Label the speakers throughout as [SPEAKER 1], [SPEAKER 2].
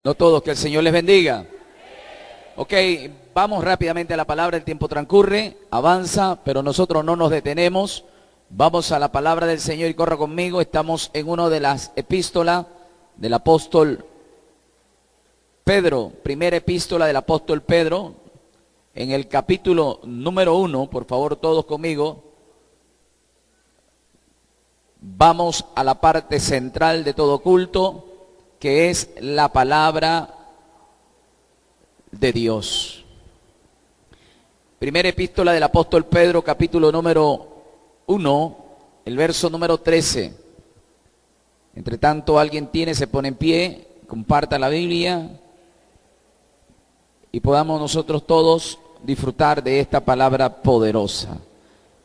[SPEAKER 1] No todos, que el Señor les bendiga. Ok, vamos rápidamente a la palabra, el tiempo transcurre, avanza, pero nosotros no nos detenemos. Vamos a la palabra del Señor y corra conmigo. Estamos en una de las epístolas del apóstol Pedro, primera epístola del apóstol Pedro, en el capítulo número 1, por favor todos conmigo. Vamos a la parte central de todo culto, que es la palabra de Dios. Primera epístola del apóstol Pedro, capítulo número 1, el verso número 13. Entre tanto, alguien tiene, se pone en pie, comparta la Biblia y podamos nosotros todos disfrutar de esta palabra poderosa.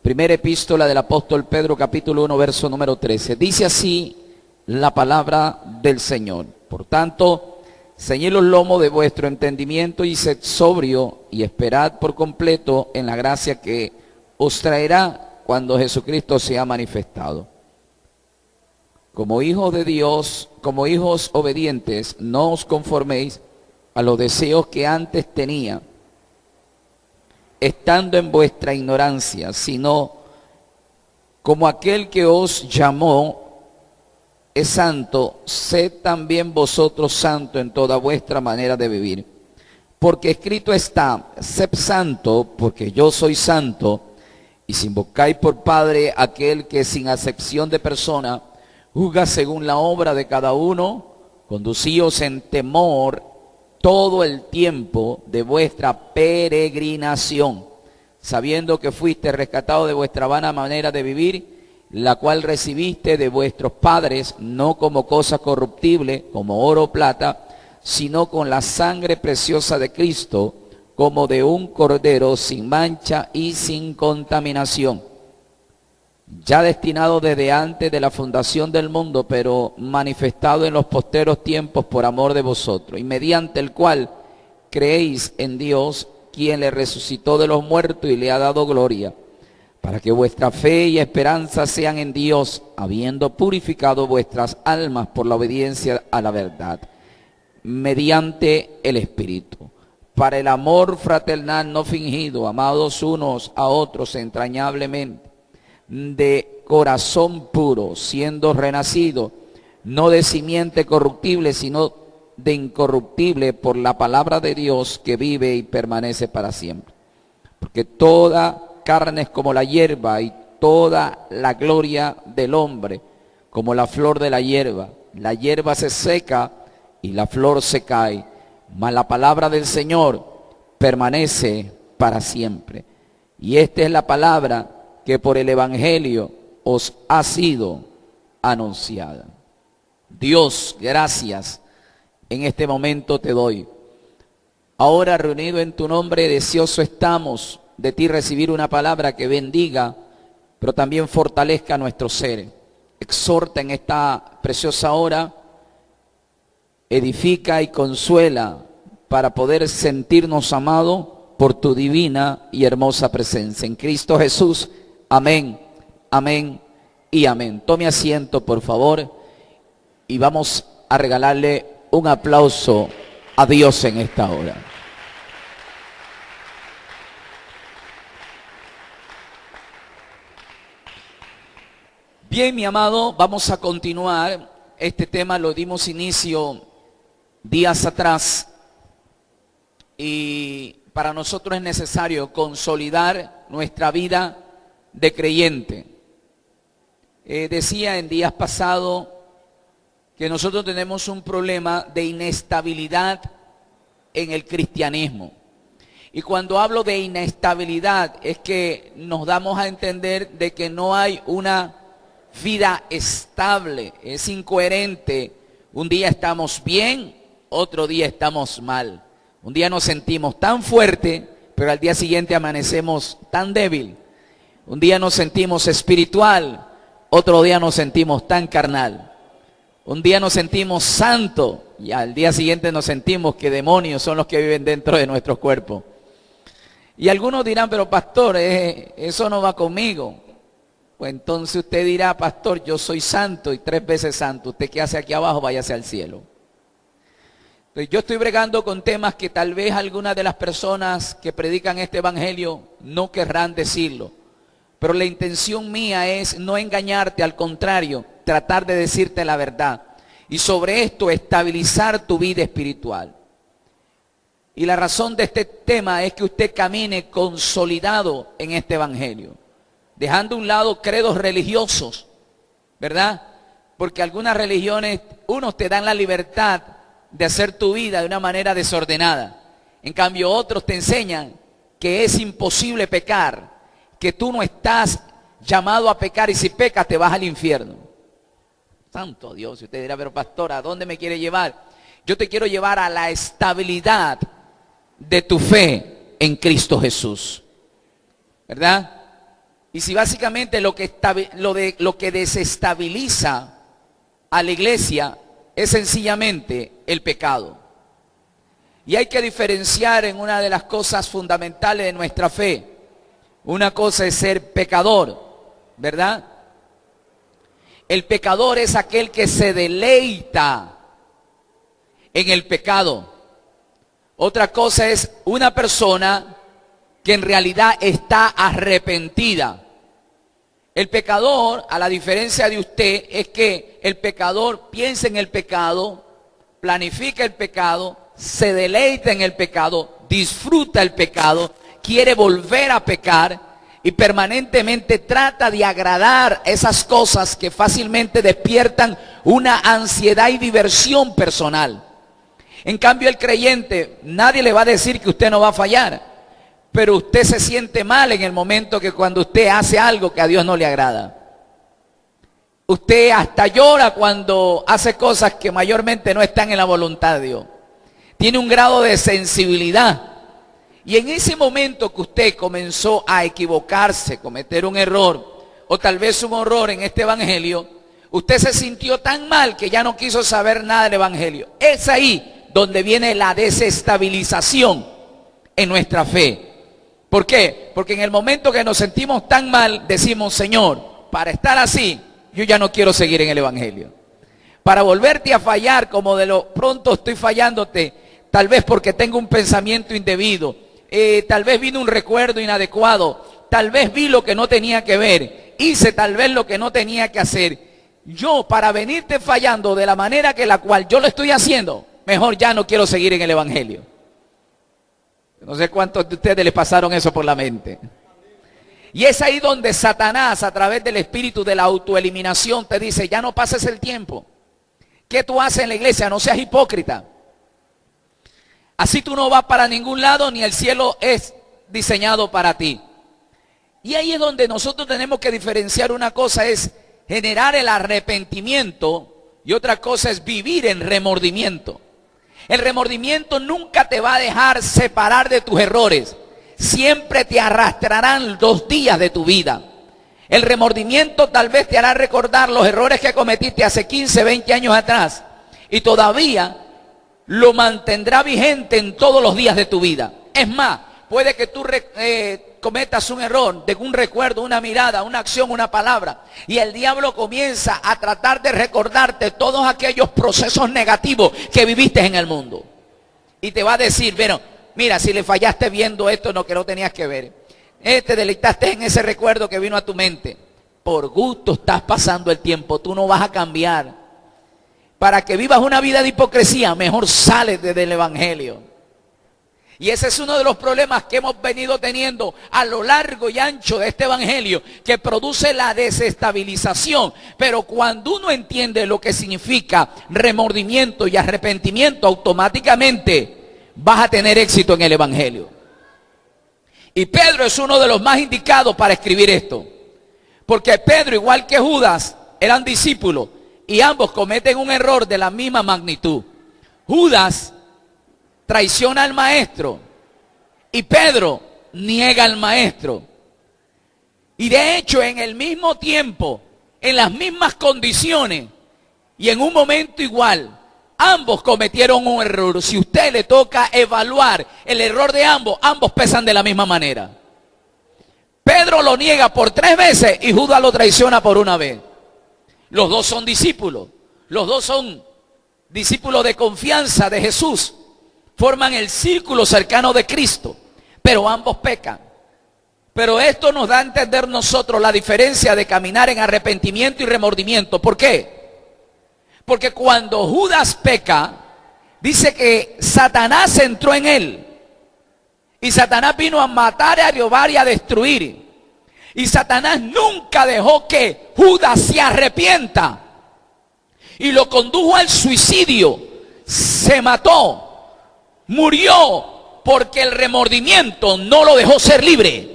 [SPEAKER 1] Primera epístola del apóstol Pedro, capítulo 1, verso número 13. Dice así la palabra del Señor. Por tanto, ceñid los lomos de vuestro entendimiento y sed sobrio y esperad por completo en la gracia que os traerá cuando Jesucristo sea manifestado. Como hijos de Dios, como hijos obedientes, no os conforméis a los deseos que antes tenía, estando en vuestra ignorancia, sino como aquel que os llamó es santo, sed también vosotros santos en toda vuestra manera de vivir. Porque escrito está, sed santo, porque yo soy santo, y si invocáis por Padre aquel que sin acepción de persona juzga según la obra de cada uno, conducíos en temor todo el tiempo de vuestra peregrinación, sabiendo que fuiste rescatado de vuestra vana manera de vivir, la cual recibiste de vuestros padres, no como cosa corruptible, como oro o plata, sino con la sangre preciosa de Cristo, como de un cordero sin mancha y sin contaminación, ya destinado desde antes de la fundación del mundo, pero manifestado en los posteros tiempos por amor de vosotros, y mediante el cual creéis en Dios, quien le resucitó de los muertos y le ha dado gloria, para que vuestra fe y esperanza sean en Dios, habiendo purificado vuestras almas por la obediencia a la verdad, mediante el Espíritu, para el amor fraternal no fingido, amados unos a otros entrañablemente, de corazón puro, siendo renacido, no de simiente corruptible, sino de incorruptible, por la palabra de Dios que vive y permanece para siempre. Porque toda carne es como la hierba, y toda la gloria del hombre como la flor de la hierba. La hierba se seca y la flor se cae, mas la palabra del Señor permanece para siempre. Y esta es la palabra que por el Evangelio os ha sido anunciada. Dios, gracias en este momento te doy. Ahora, reunido en tu nombre, deseoso estamos de ti recibir una palabra que bendiga, pero también fortalezca nuestro ser. Exhorta en esta preciosa hora, edifica y consuela para poder sentirnos amados por tu divina y hermosa presencia. En Cristo Jesús, amén, amén y amén. Tome asiento, por favor, y vamos a regalarle un aplauso a Dios en esta hora. Bien, mi amado, vamos a continuar. Este tema lo dimos inicio días atrás y para nosotros es necesario consolidar nuestra vida de creyente. Decía en días pasados que nosotros tenemos un problema de inestabilidad en el cristianismo. Y cuando hablo de inestabilidad es que nos damos a entender de que no hay una vida estable, es incoherente. Un día estamos bien, otro día estamos mal. Un día nos sentimos tan fuerte, pero al día siguiente amanecemos tan débil. Un día nos sentimos espiritual, otro día nos sentimos tan carnal. Un día nos sentimos santo y al día siguiente nos sentimos que demonios son los que viven dentro de nuestros cuerpos. Y algunos dirán, pero pastor, eso no va conmigo. Pues entonces usted dirá, pastor, yo soy santo y 3 veces santo. Usted que hace aquí abajo, váyase al cielo. Entonces, yo estoy bregando con temas que tal vez algunas de las personas que predican este evangelio no querrán decirlo. Pero la intención mía es no engañarte, al contrario, tratar de decirte la verdad. Y sobre esto estabilizar tu vida espiritual. Y la razón de este tema es que usted camine consolidado en este evangelio. Dejando a un lado credos religiosos, ¿verdad? Porque algunas religiones, unos te dan la libertad de hacer tu vida de una manera desordenada. En cambio, otros te enseñan que es imposible pecar, que tú no estás llamado a pecar y si pecas te vas al infierno. Santo Dios, y usted dirá, pero pastor, ¿a dónde me quiere llevar? Yo te quiero llevar a la estabilidad de tu fe en Cristo Jesús, ¿verdad? Y si básicamente lo que desestabiliza a la iglesia es sencillamente el pecado. Y hay que diferenciar en una de las cosas fundamentales de nuestra fe. Una cosa es ser pecador, ¿verdad? El pecador es aquel que se deleita en el pecado. Otra cosa es una persona que en realidad está arrepentida. El pecador, a la diferencia de usted, es que el pecador piensa en el pecado, planifica el pecado, se deleita en el pecado, disfruta el pecado, quiere volver a pecar y permanentemente trata de agradar esas cosas que fácilmente despiertan una ansiedad y diversión personal. En cambio, el creyente, nadie le va a decir que usted no va a fallar. Pero usted se siente mal en el momento que cuando usted hace algo que a Dios no le agrada. Usted hasta llora cuando hace cosas que mayormente no están en la voluntad de Dios. Tiene un grado de sensibilidad. Y en ese momento que usted comenzó a equivocarse, cometer un error, o tal vez un horror en este evangelio, usted se sintió tan mal que ya no quiso saber nada del evangelio. Es ahí donde viene la desestabilización en nuestra fe. ¿Por qué? Porque en el momento que nos sentimos tan mal, decimos, Señor, para estar así, yo ya no quiero seguir en el evangelio. Para volverte a fallar, como de lo pronto estoy fallándote, tal vez porque tengo un pensamiento indebido, tal vez vino un recuerdo inadecuado, tal vez vi lo que no tenía que ver, hice tal vez lo que no tenía que hacer. Yo, para venirte fallando de la manera que la cual yo lo estoy haciendo, mejor ya no quiero seguir en el evangelio. No sé cuántos de ustedes les pasaron eso por la mente. Y es ahí donde Satanás, a través del espíritu de la autoeliminación, te dice, ya no pases el tiempo. ¿Qué tú haces en la iglesia? No seas hipócrita. Así tú no vas para ningún lado, ni el cielo es diseñado para ti. Y ahí es donde nosotros tenemos que diferenciar. Una cosa es generar el arrepentimiento y otra cosa es vivir en remordimiento. El remordimiento nunca te va a dejar separar de tus errores. Siempre te arrastrarán 2 días de tu vida. El remordimiento tal vez te hará recordar los errores que cometiste hace 15, 20 años atrás. Y todavía lo mantendrá vigente en todos los días de tu vida. Es más, puede que tú cometas un error de un recuerdo, una mirada, una acción, una palabra. Y el diablo comienza a tratar de recordarte todos aquellos procesos negativos que viviste en el mundo. Y te va a decir, bueno, mira, si le fallaste viendo esto, no, que no tenías que ver. Te deleitaste en ese recuerdo que vino a tu mente. Por gusto estás pasando el tiempo, tú no vas a cambiar. Para que vivas una vida de hipocresía, mejor sales del evangelio. Y ese es uno de los problemas que hemos venido teniendo a lo largo y ancho de este evangelio, que produce la desestabilización. Pero cuando uno entiende lo que significa remordimiento y arrepentimiento, automáticamente vas a tener éxito en el evangelio. Y Pedro es uno de los más indicados para escribir esto. Porque Pedro, igual que Judas, eran discípulos y ambos cometen un error de la misma magnitud. Judas traiciona al maestro y Pedro niega al maestro. Y de hecho, en el mismo tiempo, en las mismas condiciones y en un momento igual, ambos cometieron un error. Si a usted le toca evaluar el error de ambos, ambos pesan de la misma manera. Pedro lo niega por 3 veces y Judas lo traiciona por 1 vez. Los dos son discípulos, los dos son discípulos de confianza de Jesús, forman el círculo cercano de Cristo, pero ambos pecan. Pero esto nos da a entender nosotros la diferencia de caminar en arrepentimiento y remordimiento. ¿Por qué? Porque cuando Judas peca, dice que Satanás entró en él. Y Satanás vino a matar, a robar y a destruir. Y Satanás nunca dejó que Judas se arrepienta. Y lo condujo al suicidio. Se mató. Murió porque el remordimiento no lo dejó ser libre.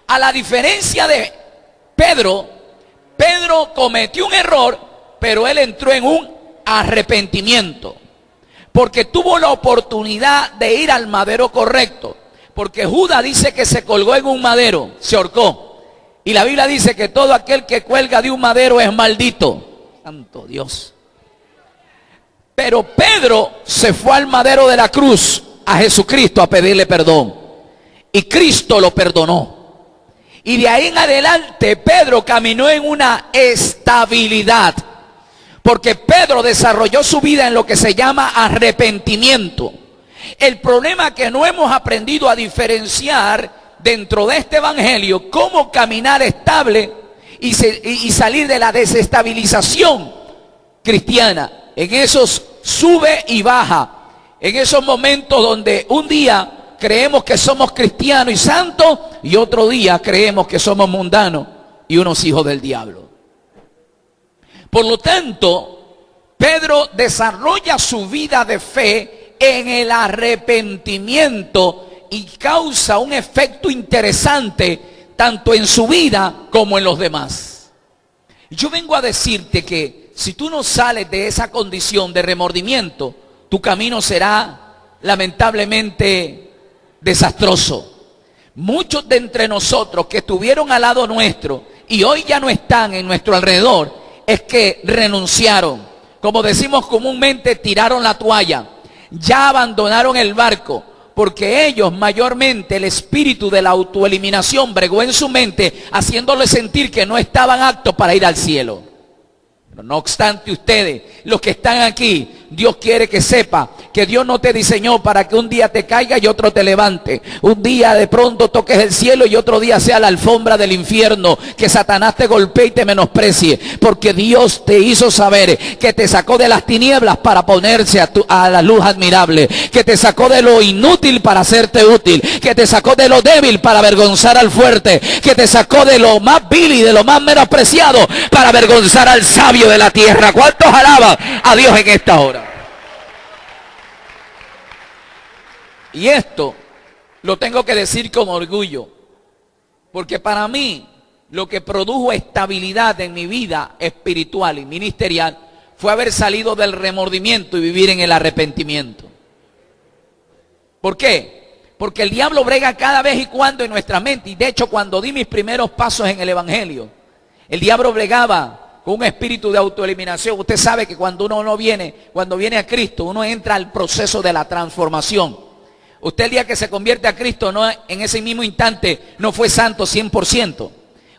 [SPEAKER 1] A la diferencia de Pedro, Pedro cometió un error, pero él entró en un arrepentimiento. Porque tuvo la oportunidad de ir al madero correcto. Porque Judas dice que se colgó en un madero, se ahorcó. Y la Biblia dice que todo aquel que cuelga de un madero es maldito. Santo Dios. Pero Pedro se fue al madero de la cruz, a Jesucristo, a pedirle perdón. Y Cristo lo perdonó. Y de ahí en adelante Pedro caminó en una estabilidad. Porque Pedro desarrolló su vida en lo que se llama arrepentimiento. El problema es que no hemos aprendido a diferenciar dentro de este evangelio cómo caminar estable y salir de la desestabilización cristiana. En esos sube y baja. En esos momentos donde un día creemos que somos cristianos y santos y otro día creemos que somos mundanos y unos hijos del diablo. Por lo tanto, Pedro desarrolla su vida de fe en el arrepentimiento y causa un efecto interesante tanto en su vida como en los demás. Yo vengo a decirte que si tú no sales de esa condición de remordimiento, tu camino será lamentablemente desastroso. Muchos de entre nosotros que estuvieron al lado nuestro y hoy ya no están en nuestro alrededor, es que renunciaron. Como decimos comúnmente, tiraron la toalla. Ya abandonaron el barco. Porque ellos mayormente el espíritu de la autoeliminación bregó en su mente, haciéndoles sentir que no estaban aptos para ir al cielo. Pero no obstante ustedes, los que están aquí, Dios quiere que sepa que Dios no te diseñó para que un día te caiga y otro te levante. Un día de pronto toques el cielo y otro día sea la alfombra del infierno. Que Satanás te golpee y te menosprecie. Porque Dios te hizo saber que te sacó de las tinieblas para ponerse a la luz admirable. Que te sacó de lo inútil para hacerte útil. Que te sacó de lo débil para avergonzar al fuerte. Que te sacó de lo más vil y de lo más menospreciado para avergonzar al sabio de la tierra. ¿Cuántos alaban a Dios en esta hora? Y esto lo tengo que decir con orgullo, porque para mí lo que produjo estabilidad en mi vida espiritual y ministerial fue haber salido del remordimiento y vivir en el arrepentimiento. ¿Por qué? Porque el diablo brega cada vez y cuando en nuestra mente. Y de hecho, cuando di mis primeros pasos en el evangelio, el diablo bregaba con un espíritu de autoeliminación. Usted sabe que cuando viene a Cristo, uno entra al proceso de la transformación. Usted el día que se convierte a Cristo, no, en ese mismo instante no fue santo 100%.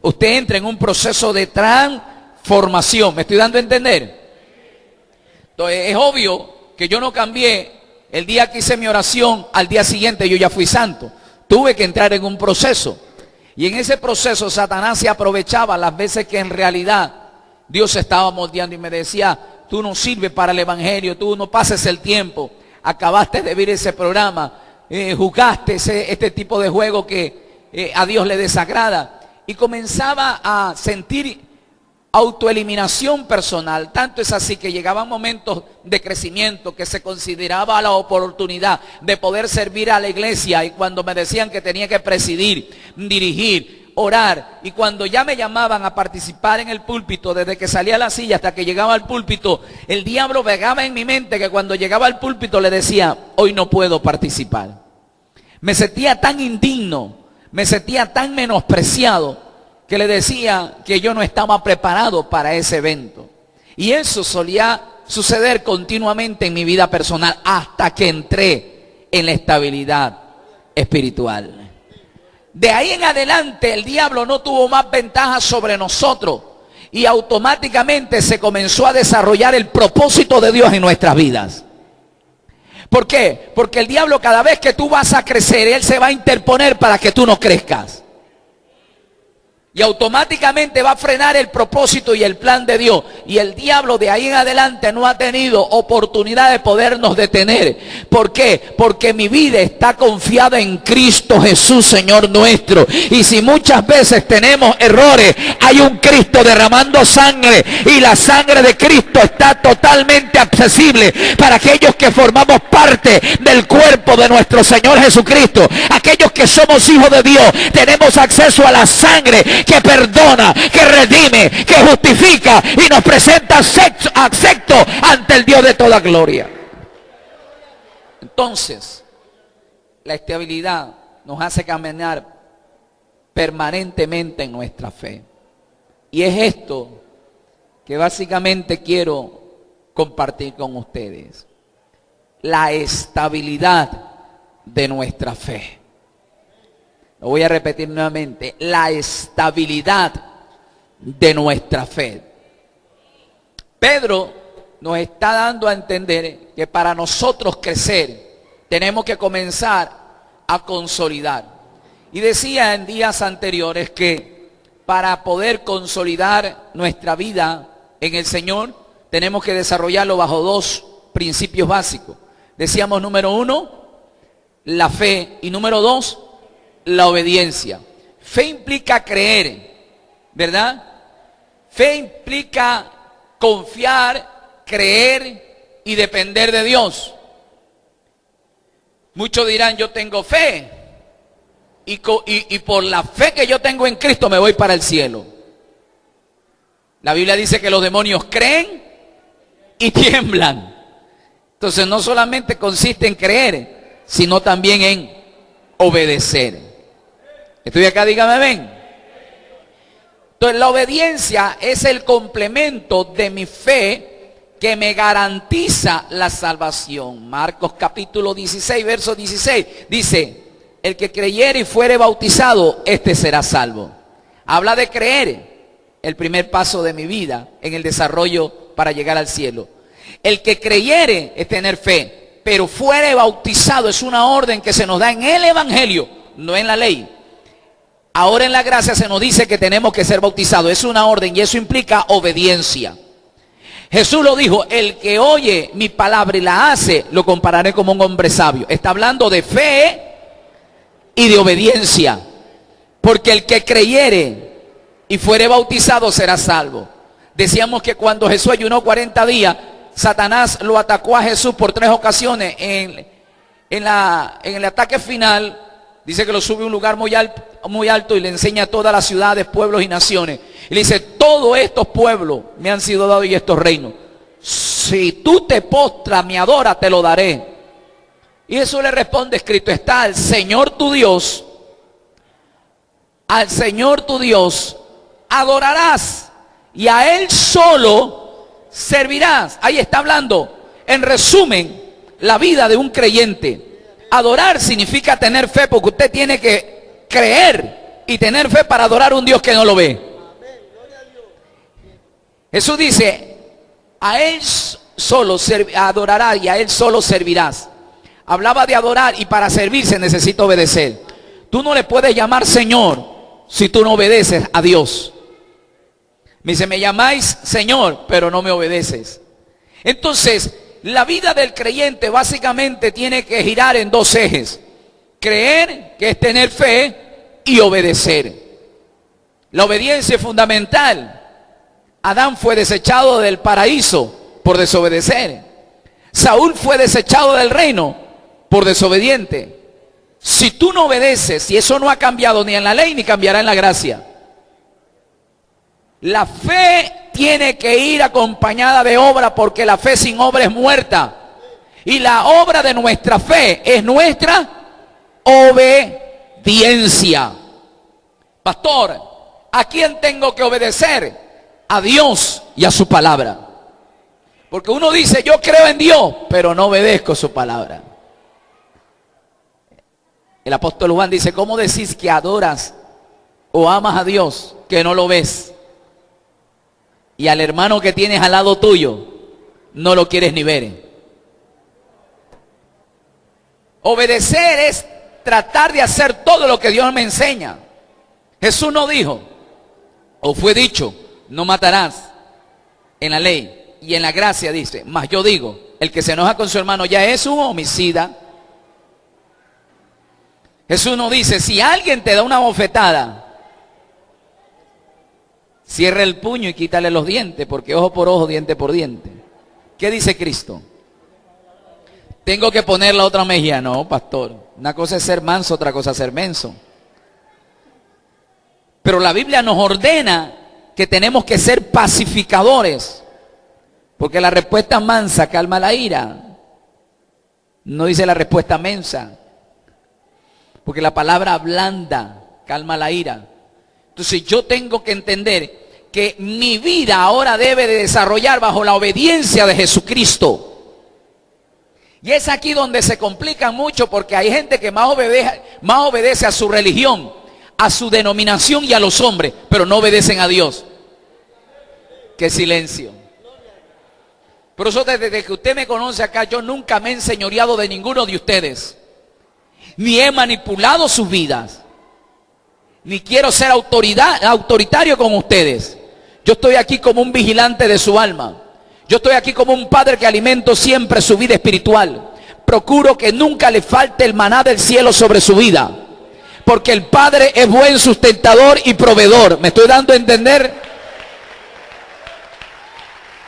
[SPEAKER 1] Usted entra en un proceso de transformación. ¿Me estoy dando a entender? Entonces es obvio que yo no cambié el día que hice mi oración, al día siguiente yo ya fui santo. Tuve que entrar en un proceso. Y en ese proceso Satanás se aprovechaba las veces que en realidad Dios se estaba moldeando y me decía: tú no sirves para el evangelio, tú no pases el tiempo, acabaste de ver ese programa, jugaste este tipo de juego que a Dios le desagrada. Y comenzaba a sentir autoeliminación personal. Tanto es así que llegaban momentos de crecimiento que se consideraba la oportunidad de poder servir a la iglesia, y cuando me decían que tenía que presidir, dirigir, orar, y cuando ya me llamaban a participar en el púlpito, desde que salía a la silla hasta que llegaba al púlpito, el diablo pegaba en mi mente que cuando llegaba al púlpito le decía: hoy no puedo participar. Me sentía tan indigno, me sentía tan menospreciado, que le decía que yo no estaba preparado para ese evento. Y eso solía suceder continuamente en mi vida personal hasta que entré en la estabilidad espiritual. De ahí en adelante el diablo no tuvo más ventaja sobre nosotros. y automáticamente se comenzó a desarrollar el propósito de Dios en nuestras vidas. ¿Por qué? Porque el diablo, cada vez que tú vas a crecer, él se va a interponer para que tú no crezcas. Y automáticamente va a frenar el propósito y el plan de Dios. Y el diablo de ahí en adelante no ha tenido oportunidad de podernos detener. ¿Por qué? Porque mi vida está confiada en Cristo Jesús, Señor nuestro. Y si muchas veces tenemos errores, hay un Cristo derramando sangre. Y la sangre de Cristo está totalmente accesible para aquellos que formamos parte del cuerpo de nuestro Señor Jesucristo. Aquellos que somos hijos de Dios, tenemos acceso a la sangre que perdona, que redime, que justifica y nos presenta acepto ante el Dios de toda gloria. Entonces, la estabilidad nos hace caminar permanentemente en nuestra fe. Y es esto que básicamente quiero compartir con ustedes. La estabilidad de nuestra fe. Lo voy a repetir nuevamente, la estabilidad de nuestra fe. Pedro nos está dando a entender que para nosotros crecer, tenemos que comenzar a consolidar. Y decía en días anteriores que para poder consolidar nuestra vida en el Señor, tenemos que desarrollarlo bajo dos principios básicos. Decíamos, número uno, la fe, y número dos, la obediencia. Fe implica creer, ¿verdad? Fe implica confiar, creer y depender de Dios. Muchos dirán, yo tengo fe y por la fe que yo tengo en Cristo me voy para el cielo. La Biblia dice que los demonios creen y tiemblan. Entonces no solamente consiste en creer, sino también en obedecer. Estoy acá, dígame, ven. Entonces la obediencia es el complemento de mi fe que me garantiza la salvación. Marcos capítulo 16, verso 16, dice, el que creyere y fuere bautizado, este será salvo. Habla de creer, el primer paso de mi vida en el desarrollo para llegar al cielo. El que creyere es tener fe, pero fuere bautizado es una orden que se nos da en el Evangelio, no en la ley. Ahora en la gracia se nos dice que tenemos que ser bautizados. Es una orden y eso implica obediencia. Jesús lo dijo, el que oye mi palabra y la hace, lo compararé como un hombre sabio. Está hablando de fe y de obediencia. Porque el que creyere y fuere bautizado será salvo. Decíamos que cuando Jesús ayunó 40 días, Satanás lo atacó a Jesús por 3 ocasiones. En el ataque final, dice que lo sube a un lugar muy alto y le enseña a todas las ciudades, pueblos y naciones. Y le dice, todos estos pueblos me han sido dados y estos reinos. Si tú te postras, me adoras, te lo daré. Y eso le responde, escrito está, al Señor tu Dios adorarás y a Él solo servirás. Ahí está hablando, en resumen, la vida de un creyente. Adorar significa tener fe, porque usted tiene que creer y tener fe para adorar a un Dios que no lo ve. Jesús dice, a Él solo adorarás y a Él solo servirás. Hablaba de adorar y para servir se necesita obedecer. Tú no le puedes llamar Señor si tú no obedeces a Dios. Me dice, me llamáis Señor, pero no me obedeces. Entonces, la vida del creyente básicamente tiene que girar en dos ejes. Creer, que es tener fe, y obedecer. La obediencia es fundamental. Adán fue desechado del paraíso por desobedecer. Saúl fue desechado del reino por desobediente. Si tú no obedeces, y eso no ha cambiado ni en la ley ni cambiará en la gracia. La fe tiene que ir acompañada de obra, porque la fe sin obra es muerta. Y la obra de nuestra fe es nuestra obediencia. Pastor, ¿a quién tengo que obedecer? A Dios y a su palabra. Porque uno dice, yo creo en Dios, pero no obedezco su palabra. El apóstol Juan dice, ¿cómo decís que adoras o amas a Dios que no lo ves? y al hermano que tienes al lado tuyo no lo quieres ni ver. Obedecer es tratar de hacer todo lo que Dios me enseña. Jesús no dijo, o fue dicho, no matarás en la ley, y en la gracia dice, mas yo digo, el que se enoja con su hermano ya es un homicida. Jesús no dice, si alguien te da una bofetada, cierra el puño y quítale los dientes, porque ojo por ojo, diente por diente. ¿Qué dice Cristo? Tengo que poner la otra mejilla. No, pastor. Una cosa es ser manso, otra cosa es ser menso. Pero la Biblia nos ordena que tenemos que ser pacificadores. Porque la respuesta mansa calma la ira. No dice la respuesta mensa. Porque la palabra blanda calma la ira. Entonces yo tengo que entender que mi vida ahora debe de desarrollar bajo la obediencia de Jesucristo. Y es aquí donde se complican mucho, porque hay gente que más obedece a su religión, a su denominación y a los hombres, pero no obedecen a Dios. ¡Qué silencio! Por eso desde que usted me conoce acá, yo nunca me he enseñoreado de ninguno de ustedes, ni he manipulado sus vidas, ni quiero ser autoritario con ustedes. Yo estoy aquí como un vigilante de su alma. Yo estoy aquí como un padre que alimento siempre su vida espiritual. Procuro que nunca le falte el maná del cielo sobre su vida, porque el Padre es buen sustentador y proveedor. ¿Me estoy dando a entender?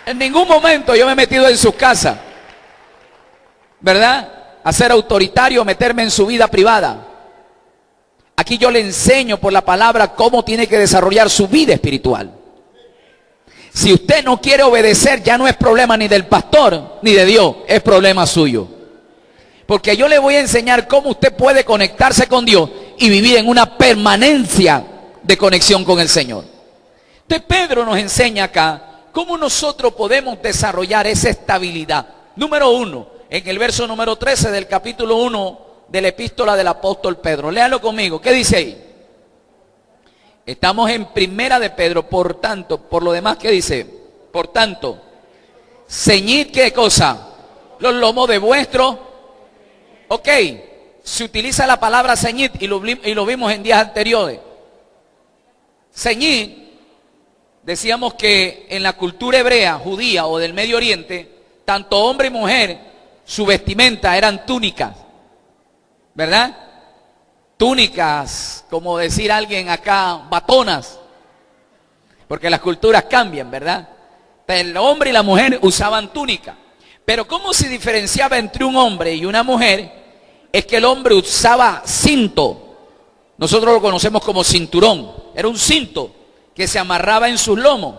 [SPEAKER 1] En ningún momento yo me he metido en sus casas, ¿verdad? A ser autoritario, meterme en su vida privada. Aquí yo le enseño por la palabra cómo tiene que desarrollar su vida espiritual. Si usted no quiere obedecer, ya no es problema ni del pastor ni de Dios, es problema suyo. Porque yo le voy a enseñar cómo usted puede conectarse con Dios y vivir en una permanencia de conexión con el Señor. Entonces Pedro nos enseña acá cómo nosotros podemos desarrollar esa estabilidad. Número 1, en el verso número 13 del capítulo 1 de la epístola del apóstol Pedro. Léalo conmigo, ¿qué dice ahí? Estamos en primera de Pedro, por tanto, por lo demás, ¿qué dice? Por tanto, ceñid, ¿qué cosa? Los lomos de vuestro. Ok, se utiliza la palabra ceñid y lo vimos en días anteriores. Ceñid, decíamos que en la cultura hebrea, judía o del Medio Oriente, tanto hombre y mujer, su vestimenta eran túnicas, ¿verdad? Túnicas, como decir alguien acá, batonas, porque las culturas cambian, ¿verdad? El hombre y la mujer usaban túnica, pero ¿cómo se diferenciaba entre un hombre y una mujer? Es que el hombre usaba cinto, nosotros lo conocemos como cinturón, era un cinto que se amarraba en sus lomos.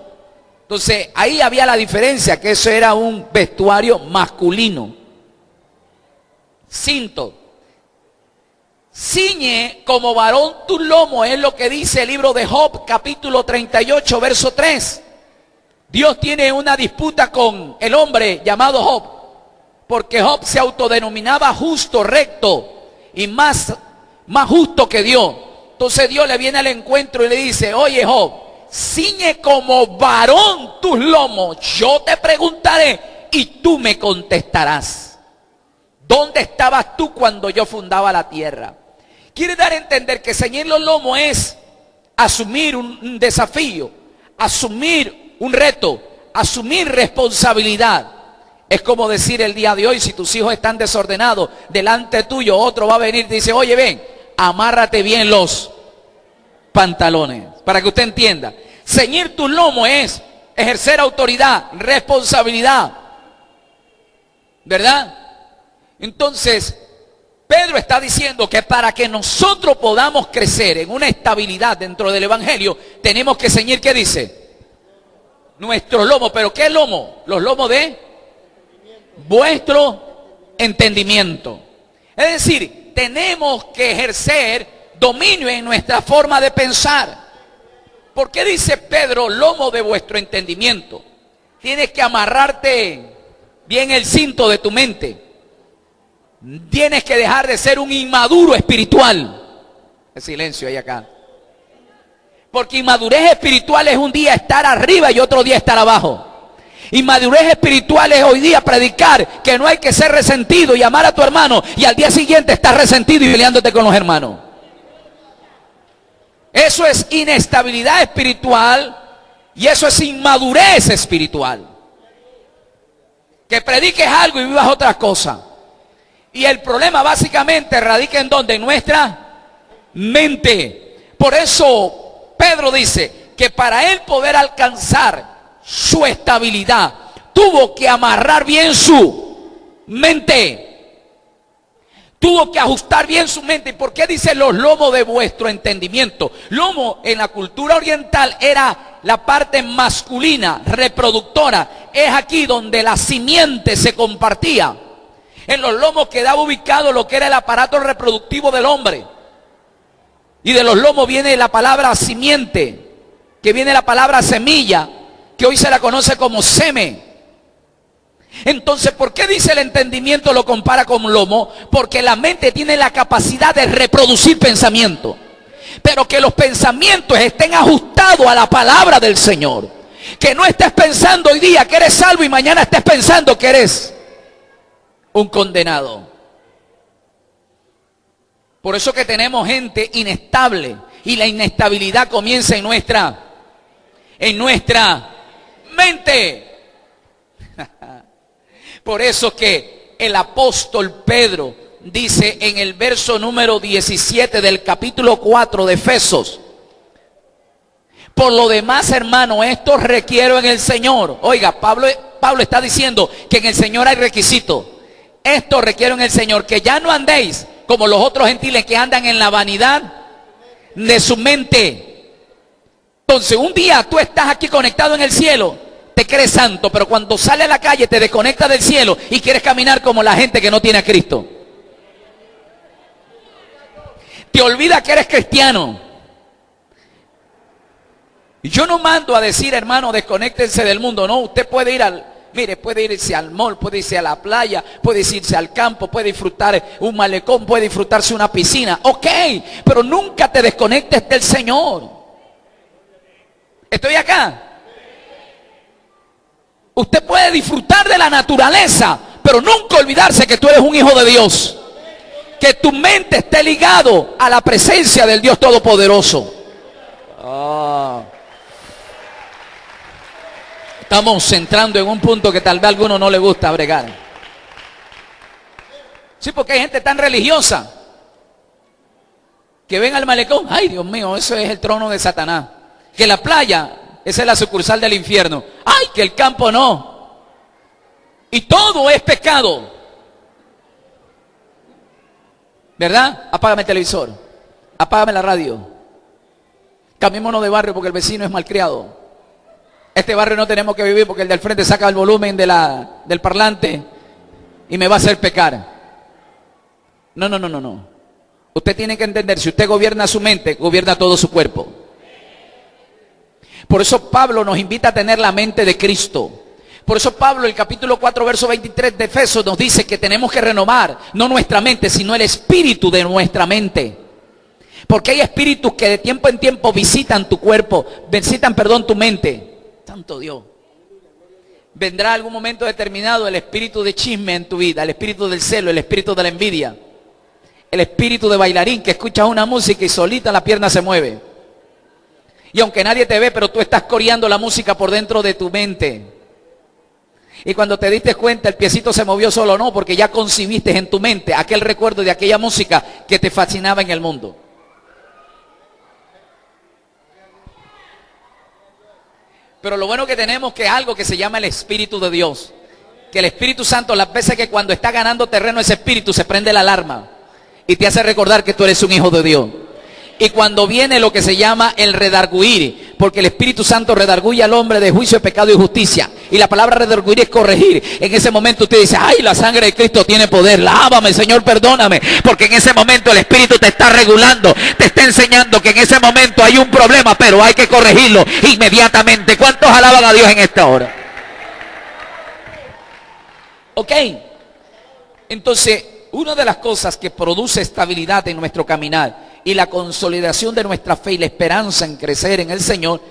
[SPEAKER 1] Entonces ahí había la diferencia, que eso era un vestuario masculino. Cinto. Ciñe como varón tu lomo, es lo que dice el libro de Job, capítulo 38, verso 3. Dios tiene una disputa con el hombre llamado Job, porque Job se autodenominaba justo, recto y más justo que Dios. Entonces Dios le viene al encuentro y le dice, oye Job, ciñe como varón tus lomos, yo te preguntaré y tú me contestarás. ¿Dónde estabas tú cuando yo fundaba la tierra? Quiere dar a entender que ceñir los lomos es asumir un desafío, asumir un reto, asumir responsabilidad. Es como decir el día de hoy, si tus hijos están desordenados, delante tuyo otro va a venir y te dice, oye ven, amárrate bien los pantalones. Para que usted entienda, ceñir tu lomo es ejercer autoridad, responsabilidad, ¿verdad? Entonces, Pedro está diciendo que para que nosotros podamos crecer en una estabilidad dentro del evangelio, tenemos que ceñir, ¿qué dice? Nuestro lomo. ¿Pero qué lomo? Los lomos de vuestro entendimiento. Es decir, tenemos que ejercer dominio en nuestra forma de pensar. ¿Por qué dice Pedro, lomo de vuestro entendimiento? Tienes que amarrarte bien el cinto de tu mente. Tienes que dejar de ser un inmaduro espiritual. El silencio ahí acá. Porque inmadurez espiritual es un día estar arriba y otro día estar abajo. Inmadurez espiritual es hoy día predicar que no hay que ser resentido y amar a tu hermano, y al día siguiente estás resentido y peleándote con los hermanos. Eso es inestabilidad espiritual y eso es inmadurez espiritual. Que prediques algo y vivas otra cosa. Y el problema básicamente radica en ¿dónde? En nuestra mente. Por eso Pedro dice que para él poder alcanzar su estabilidad, tuvo que amarrar bien su mente. Tuvo que ajustar bien su mente. ¿Y por qué dice los lomos de vuestro entendimiento? Lomo en la cultura oriental era la parte masculina, reproductora. Es aquí donde la simiente se compartía. En los lomos quedaba ubicado lo que era el aparato reproductivo del hombre. Y de los lomos viene la palabra simiente, que viene la palabra semilla, que hoy se la conoce como seme. Entonces, ¿por qué dice el entendimiento lo compara con lomo? Porque la mente tiene la capacidad de reproducir pensamientos, pero que los pensamientos estén ajustados a la palabra del Señor. Que no estés pensando hoy día que eres salvo y mañana estés pensando que eres un condenado. Por eso que tenemos gente inestable, y la inestabilidad comienza en nuestra mente. Por eso que el apóstol Pedro dice en el verso número 17 del capítulo 4 de Efesios: por lo demás, hermano, esto requiero en el Señor. Oiga, Pablo está diciendo que en el Señor hay requisitos. Esto requiero en el Señor, que ya no andéis como los otros gentiles que andan en la vanidad de su mente. Entonces, un día tú estás aquí conectado en el cielo, te crees santo, pero cuando sales a la calle te desconectas del cielo y quieres caminar como la gente que no tiene a Cristo. Te olvidas que eres cristiano. Y yo no mando a decir, hermano, desconéctense del mundo. No, usted puede ir puede irse al mall, puede irse a la playa, puede irse al campo, puede disfrutar un malecón, puede disfrutarse una piscina. Ok, pero nunca te desconectes del Señor. ¿Estoy acá? Usted puede disfrutar de la naturaleza, pero nunca olvidarse que tú eres un hijo de Dios. Que tu mente esté ligado a la presencia del Dios Todopoderoso. Estamos centrando en un punto que tal vez a alguno no le gusta bregar. Sí, porque hay gente tan religiosa que ven al malecón. Ay, Dios mío, eso es el trono de Satanás. Que la playa, esa es la sucursal del infierno. Ay, que el campo no. Y todo es pecado. ¿Verdad? Apágame el televisor. Apágame la radio. Cambiémonos de barrio porque el vecino es malcriado. Este barrio no tenemos que vivir porque el del frente saca el volumen del parlante y me va a hacer pecar. No. Usted tiene que entender, si usted gobierna su mente, gobierna todo su cuerpo. Por eso Pablo nos invita a tener la mente de Cristo. Por eso Pablo, el capítulo 4, verso 23 de Efesios, nos dice que tenemos que renovar, no nuestra mente, sino el espíritu de nuestra mente. Porque hay espíritus que de tiempo en tiempo visitan tu cuerpo, tu mente. Santo Dios. Vendrá algún momento determinado el espíritu de chisme en tu vida, el espíritu del celo, el espíritu de la envidia, el espíritu de bailarín que escuchas una música y solita la pierna se mueve. Y aunque nadie te ve, pero tú estás coreando la música por dentro de tu mente. Y cuando te diste cuenta, el piecito se movió solo, no, porque ya concibiste en tu mente aquel recuerdo de aquella música que te fascinaba en el mundo. Pero lo bueno que tenemos que es algo que se llama el Espíritu de Dios. Que el Espíritu Santo, las veces que cuando está ganando terreno ese Espíritu, se prende la alarma y te hace recordar que tú eres un hijo de Dios. Y cuando viene lo que se llama el redarguir, porque el Espíritu Santo redarguye al hombre de juicio, pecado y justicia. Y la palabra redarguir es corregir. En ese momento usted dice, ay, la sangre de Cristo tiene poder. Lávame, Señor, perdóname. Porque en ese momento el Espíritu te está regulando, te está enseñando que en ese momento hay un problema, pero hay que corregirlo inmediatamente. ¿Cuántos alaban a Dios en esta hora? Ok. Entonces, una de las cosas que produce estabilidad en nuestro caminar y la consolidación de nuestra fe y la esperanza en crecer en el Señor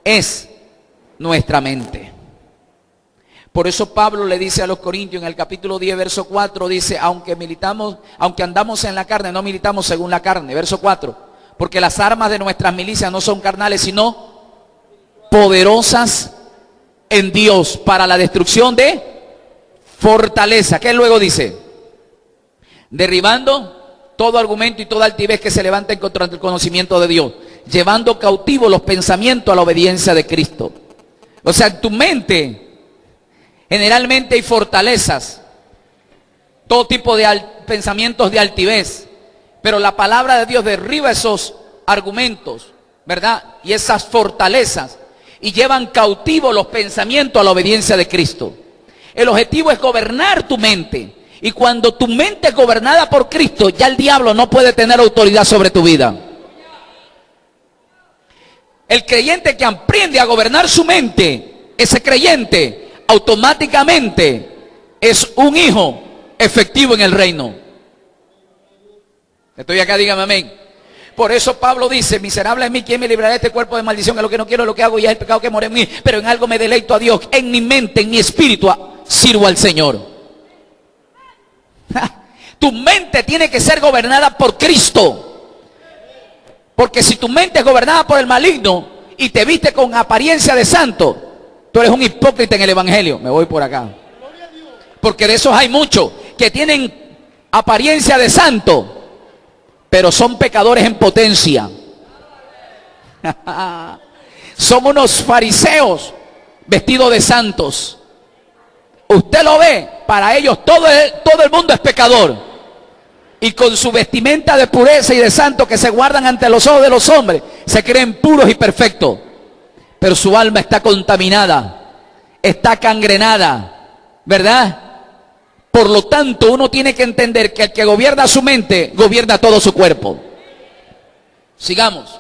[SPEAKER 1] es nuestra mente. Por eso Pablo le dice a los Corintios en el capítulo 10, verso 4, dice, aunque andamos en la carne, no militamos según la carne. Verso 4, porque las armas de nuestras milicias no son carnales, sino poderosas en Dios para la destrucción de fortaleza. ¿Qué luego dice? Derribando todo argumento y toda altivez que se levanta contra el conocimiento de Dios, llevando cautivos los pensamientos a la obediencia de Cristo. O sea, en tu mente generalmente hay fortalezas, todo tipo de pensamientos de altivez, pero la palabra de Dios derriba esos argumentos, ¿verdad? Y esas fortalezas, y llevan cautivos los pensamientos a la obediencia de Cristo. El objetivo es gobernar tu mente, y cuando tu mente es gobernada por Cristo, ya el diablo no puede tener autoridad sobre tu vida. El creyente que aprende a gobernar su mente, ese creyente automáticamente es un hijo efectivo en el reino. Estoy acá, dígame amén. Por eso Pablo dice, miserable es mí, ¿quién me librará de este cuerpo de maldición? Es lo que no quiero, lo que hago, y es el pecado que mora en mí. Pero en algo me deleito a Dios, en mi mente, en mi espíritu, sirvo al Señor. Tu mente tiene que ser gobernada por Cristo. Porque si tu mente es gobernada por el maligno y te viste con apariencia de santo, tú eres un hipócrita en el evangelio. Me voy por acá. Porque de esos hay muchos que tienen apariencia de santo, pero son pecadores en potencia. Son unos fariseos vestidos de santos. Usted lo ve, para ellos todo el mundo es pecador. Y con su vestimenta de pureza y de santo que se guardan ante los ojos de los hombres, se creen puros y perfectos. Pero su alma está contaminada, está cangrenada, ¿verdad? Por lo tanto, uno tiene que entender que el que gobierna su mente, gobierna todo su cuerpo. Sigamos.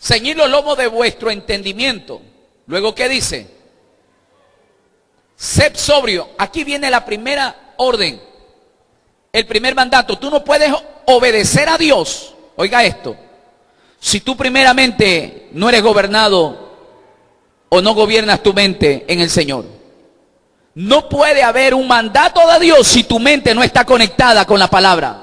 [SPEAKER 1] Ceñid los lomos de vuestro entendimiento. Luego, ¿qué dice? Sed sobrio. Aquí viene la primera orden. El primer mandato. Tú no puedes obedecer a Dios. Oiga esto. Si tú primeramente no eres gobernado o no gobiernas tu mente en el Señor. No puede haber un mandato de Dios si tu mente no está conectada con la palabra.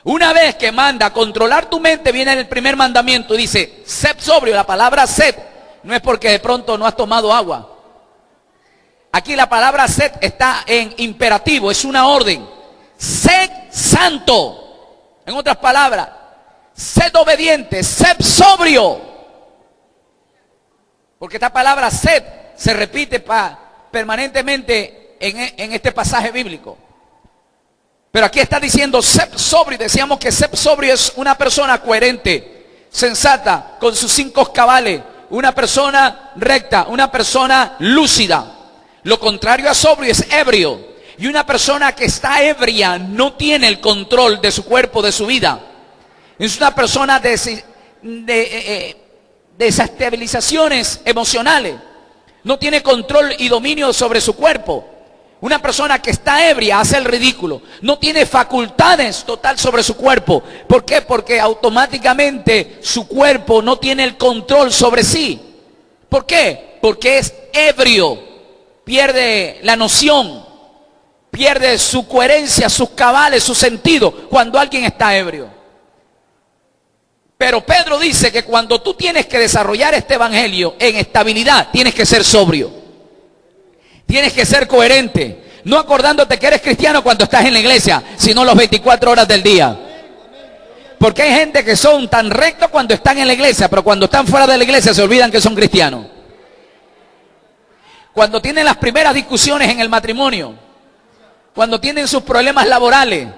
[SPEAKER 1] Una vez que manda a controlar tu mente, viene el primer mandamiento y dice, sed sobrio. La palabra sed no es porque de pronto no has tomado agua. Aquí la palabra sed está en imperativo, es una orden. Sed santo. En otras palabras, sed obediente, sed sobrio. Porque esta palabra sed se repite permanentemente en este pasaje bíblico. Pero aquí está diciendo sed sobrio. Decíamos que sed sobrio es una persona coherente, sensata, con sus 5 cabales, una persona recta, una persona lúcida. Lo contrario a sobrio es ebrio. Y una persona que está ebria no tiene el control de su cuerpo, de su vida. Es una persona de desestabilizaciones emocionales. No tiene control y dominio sobre su cuerpo. Una persona que está ebria hace el ridículo. No tiene facultades total sobre su cuerpo. ¿Por qué? Porque automáticamente su cuerpo no tiene el control sobre sí. ¿Por qué? Porque es ebrio. Pierde la noción. Pierde su coherencia, sus cabales, su sentido cuando alguien está ebrio. Pero Pedro dice que cuando tú tienes que desarrollar este evangelio en estabilidad, tienes que ser sobrio. Tienes que ser coherente. No acordándote que eres cristiano cuando estás en la iglesia, sino las 24 horas del día. Porque hay gente que son tan rectos cuando están en la iglesia, pero cuando están fuera de la iglesia se olvidan que son cristianos. Cuando tienen las primeras discusiones en el matrimonio, cuando tienen sus problemas laborales,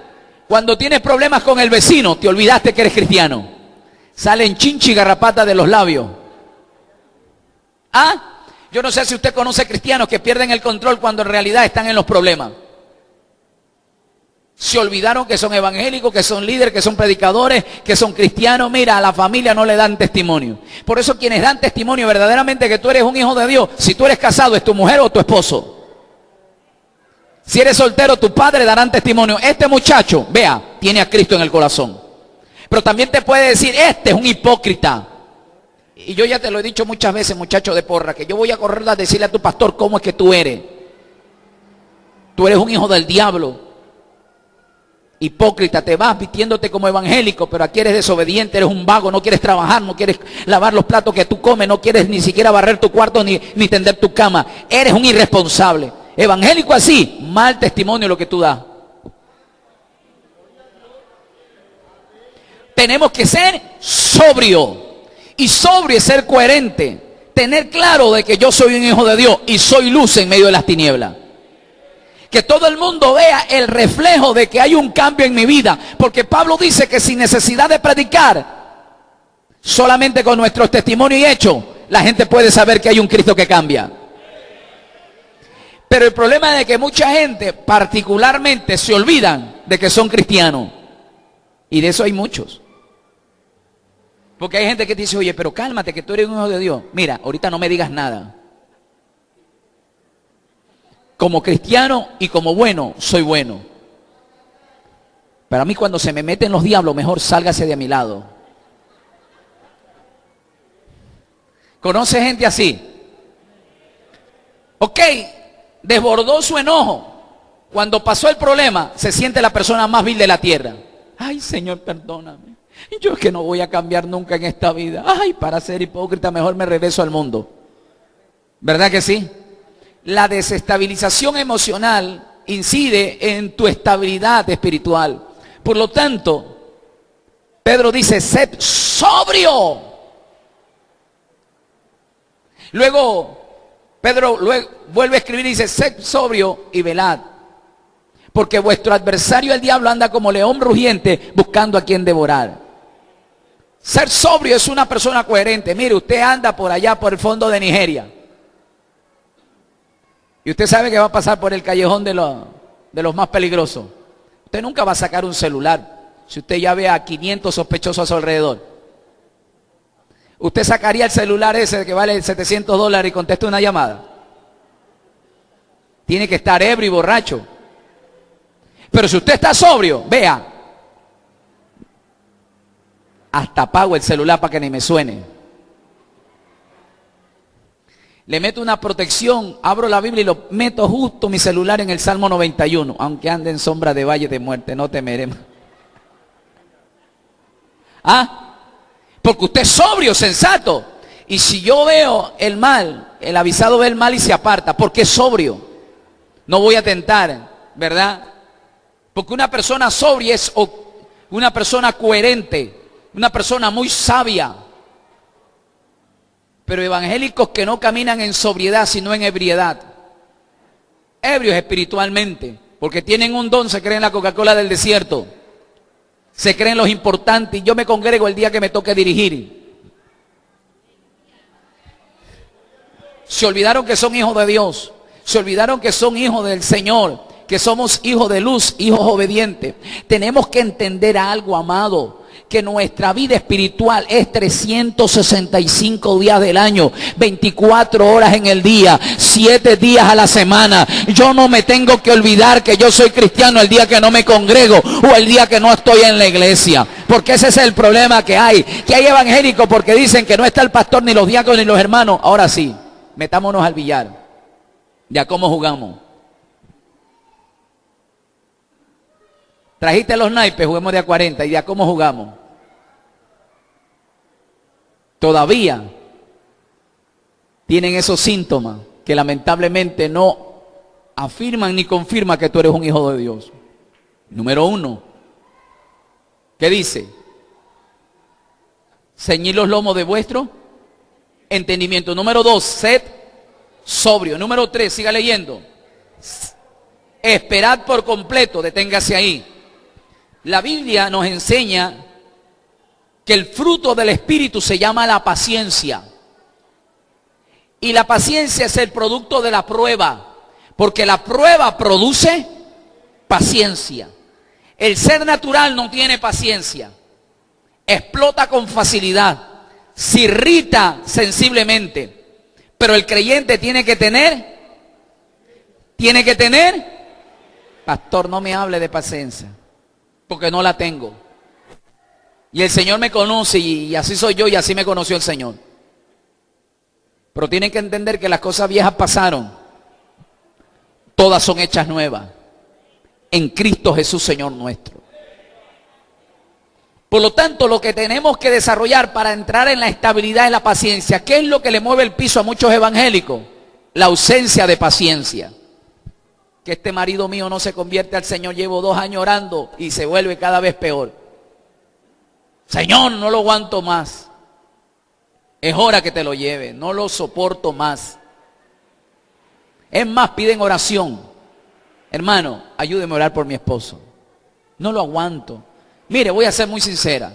[SPEAKER 1] cuando tienes problemas con el vecino, te olvidaste que eres cristiano. Salen chinchi y garrapata de los labios. Yo no sé si usted conoce cristianos que pierden el control cuando en realidad están en los problemas. Se olvidaron que son evangélicos, que son líderes, que son predicadores, que son cristianos. Mira, a la familia no le dan testimonio. Por eso quienes dan testimonio verdaderamente que tú eres un hijo de Dios, si tú eres casado, es tu mujer o tu esposo. Si eres soltero, tu padre darán testimonio. Este muchacho, vea, tiene a Cristo en el corazón. Pero también te puede decir, este es un hipócrita. Y yo ya te lo he dicho muchas veces, muchacho de porra, que yo voy a correr a decirle a tu pastor cómo es que tú eres. Tú eres un hijo del diablo. Hipócrita, te vas vistiéndote como evangélico, pero aquí eres desobediente, eres un vago, no quieres trabajar, no quieres lavar los platos que tú comes, no quieres ni siquiera barrer tu cuarto ni tender tu cama. Eres un irresponsable. Evangélico así, mal testimonio lo que tú das. Tenemos que ser sobrio. Y sobrio es ser coherente. Tener claro de que yo soy un hijo de Dios y soy luz en medio de las tinieblas. Que todo el mundo vea el reflejo de que hay un cambio en mi vida. Porque Pablo dice que sin necesidad de predicar, solamente con nuestros testimonios y hechos, la gente puede saber que hay un Cristo que cambia. Pero el problema es que mucha gente particularmente se olvidan de que son cristianos. Y de eso hay muchos. Porque hay gente que te dice, oye, pero cálmate que tú eres un hijo de Dios. Mira, ahorita no me digas nada. Como cristiano y como bueno, soy bueno. Pero a mí cuando se me meten los diablos, mejor sálgase de a mi lado. ¿Conoce gente así? Ok, desbordó su enojo. Cuando pasó el problema, se siente la persona más vil de la tierra. Ay, Señor, perdóname. Yo es que no voy a cambiar nunca en esta vida. Ay, para ser hipócrita, mejor me regreso al mundo. ¿Verdad que sí? La desestabilización emocional incide en tu estabilidad espiritual. Por lo tanto, Pedro dice, sed sobrio. Luego, Pedro vuelve a escribir y dice, sed sobrio y velad. Porque vuestro adversario el diablo anda como león rugiente buscando a quien devorar. Ser sobrio es una persona coherente. Mire, usted anda por allá por el fondo de Nigeria. Y usted sabe que va a pasar por el callejón de los más peligrosos. Usted nunca va a sacar un celular si usted ya ve a 500 sospechosos a su alrededor. ¿Usted sacaría el celular ese que vale $700 y contesta una llamada? Tiene que estar ebrio y borracho. Pero si usted está sobrio, vea, hasta apago el celular para que ni me suene. Le meto una protección, abro la Biblia y lo meto justo mi celular en el Salmo 91. Aunque ande en sombra de valle de muerte, no temeré. ¿Ah? Porque usted es sobrio, sensato. Y si yo veo el mal, el avisado ve el mal y se aparta, porque es sobrio. No voy a tentar, ¿verdad? Porque una persona sobria es una persona coherente, una persona muy sabia. Pero evangélicos que no caminan en sobriedad, sino en ebriedad. Ebrios espiritualmente, porque tienen un don, se creen la Coca-Cola del desierto. Se creen los importantes y yo me congrego el día que me toque dirigir. Se olvidaron que son hijos de Dios. Se olvidaron que son hijos del Señor. Que somos hijos de luz, hijos obedientes. Tenemos que entender algo, amado, que nuestra vida espiritual es 365 días del año, 24 horas en el día, 7 días a la semana. Yo no me tengo que olvidar que yo soy cristiano el día que no me congrego o el día que no estoy en la iglesia. Porque ese es el problema que hay evangélicos porque dicen que no está el pastor, ni los diáconos, ni los hermanos. Ahora sí, metámonos al billar. Ya cómo jugamos. Trajiste los naipes, juguemos de a 40 y ya cómo jugamos. Todavía tienen esos síntomas que lamentablemente no afirman ni confirman que tú eres un hijo de Dios. Número 1, ¿qué dice? Ceñid los lomos de vuestro entendimiento. Número 2, sed sobrio. Número 3, siga leyendo. Esperad por completo, deténgase ahí. La Biblia nos enseña que el fruto del Espíritu se llama la paciencia. Y la paciencia es el producto de la prueba, porque la prueba produce paciencia. El ser natural no tiene paciencia, explota con facilidad, se irrita sensiblemente, pero el creyente tiene que tener, pastor, no me hable de paciencia. porque no la tengo. Y el Señor me conoce y así soy yo y así me conoció el Señor. Pero tienen que entender que las cosas viejas pasaron. Todas son hechas nuevas. En Cristo Jesús, Señor nuestro. Por lo tanto, lo que tenemos que desarrollar para entrar en la estabilidad y la paciencia, ¿qué es lo que le mueve el piso a muchos evangélicos? La ausencia de paciencia. Que este marido mío no se convierte al Señor, llevo 2 años orando y se vuelve cada vez peor. Señor, no lo aguanto más. Es hora que te lo lleve, no lo soporto más. Es más, piden oración. Hermano, ayúdeme a orar por mi esposo. No lo aguanto. Mire, voy a ser muy sincera.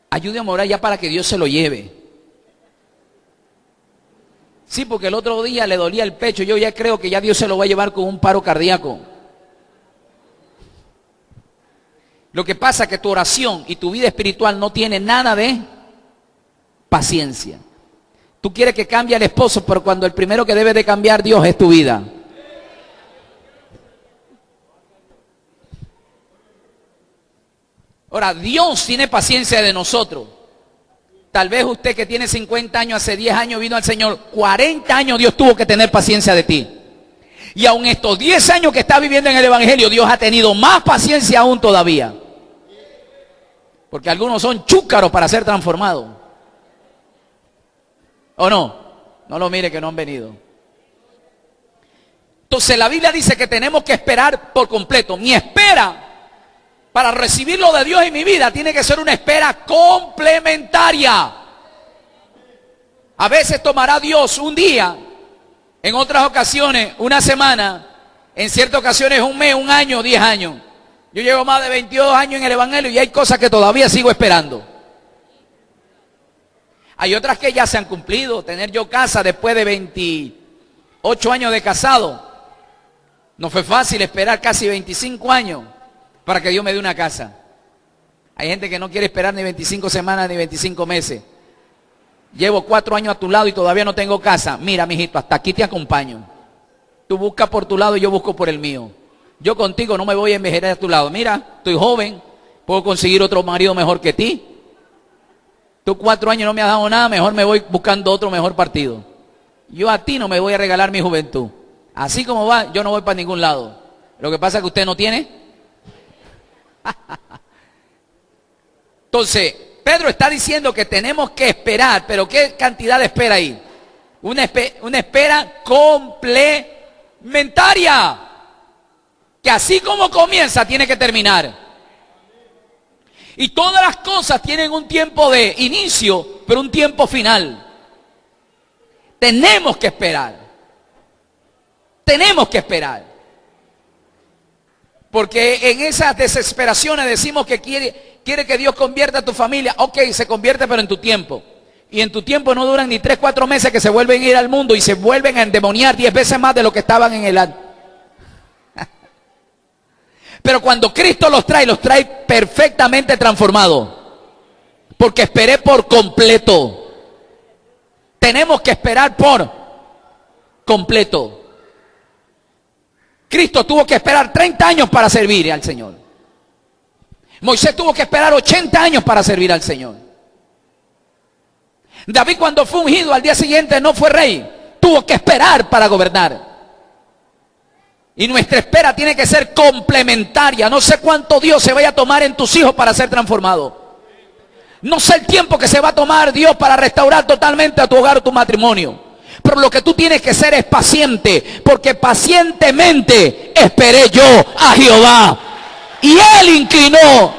[SPEAKER 1] Ayúdeme a orar ya para que Dios se lo lleve. Sí, porque el otro día le dolía el pecho. Yo ya creo que ya Dios se lo va a llevar con un paro cardíaco. Lo que pasa es que tu oración y tu vida espiritual no tiene nada de paciencia. Tú quieres que cambie el esposo, pero cuando el primero que debe de cambiar Dios es tu vida. Ahora, Dios tiene paciencia de nosotros. Tal vez usted que tiene 50 años, hace 10 años vino al Señor, 40 años Dios tuvo que tener paciencia de ti. Y aun estos 10 años que está viviendo en el Evangelio, Dios ha tenido más paciencia aún todavía. Porque algunos son chúcaros para ser transformados. ¿O no? No lo mire que no han venido. Entonces la Biblia dice que tenemos que esperar por completo. Mi espera para recibir lo de Dios en mi vida tiene que ser una espera complementaria. A veces tomará Dios un día, en otras ocasiones una semana, en ciertas ocasiones un mes, un año, 10 años. Yo llevo más de 22 años en el Evangelio y hay cosas que todavía sigo esperando. Hay otras que ya se han cumplido. Tener yo casa después de 28 años de casado. No fue fácil esperar casi 25 años para que Dios me dé una casa. Hay gente que no quiere esperar ni 25 semanas ni 25 meses. Llevo 4 años a tu lado y todavía no tengo casa. Mira, mijito, hasta aquí te acompaño. Tú buscas por tu lado y yo busco por el mío. Yo contigo no me voy a envejecer a tu lado. Mira, estoy joven, puedo conseguir otro marido mejor que ti. Tú 4 años no me has dado nada, mejor me voy buscando otro mejor partido. Yo a ti no me voy a regalar mi juventud. Así como va, yo no voy para ningún lado. Lo que pasa es que usted no tiene. Entonces, Pedro está diciendo que tenemos que esperar, pero ¿qué cantidad de espera hay? Una espera complementaria. Que así como comienza, tiene que terminar. Y todas las cosas tienen un tiempo de inicio, pero un tiempo final. Tenemos que esperar. Tenemos que esperar. Porque en esas desesperaciones decimos que quiere que Dios convierta a tu familia. Ok, se convierte, pero en tu tiempo. Y en tu tiempo no duran ni 3, 4 meses que se vuelven a ir al mundo y se vuelven a endemoniar 10 veces más de lo que estaban en el año. Pero cuando Cristo los trae perfectamente transformados. Porque esperé por completo. Tenemos que esperar por completo. Cristo tuvo que esperar 30 años para servir al Señor. Moisés tuvo que esperar 80 años para servir al Señor. David, cuando fue ungido al día siguiente no fue rey. Tuvo que esperar para gobernar. Y nuestra espera tiene que ser complementaria. No sé cuánto Dios se vaya a tomar en tus hijos para ser transformado. No sé el tiempo que se va a tomar Dios para restaurar totalmente a tu hogar o tu matrimonio. Pero lo que tú tienes que ser es paciente. Porque pacientemente esperé yo a Jehová. Y Él inclinó.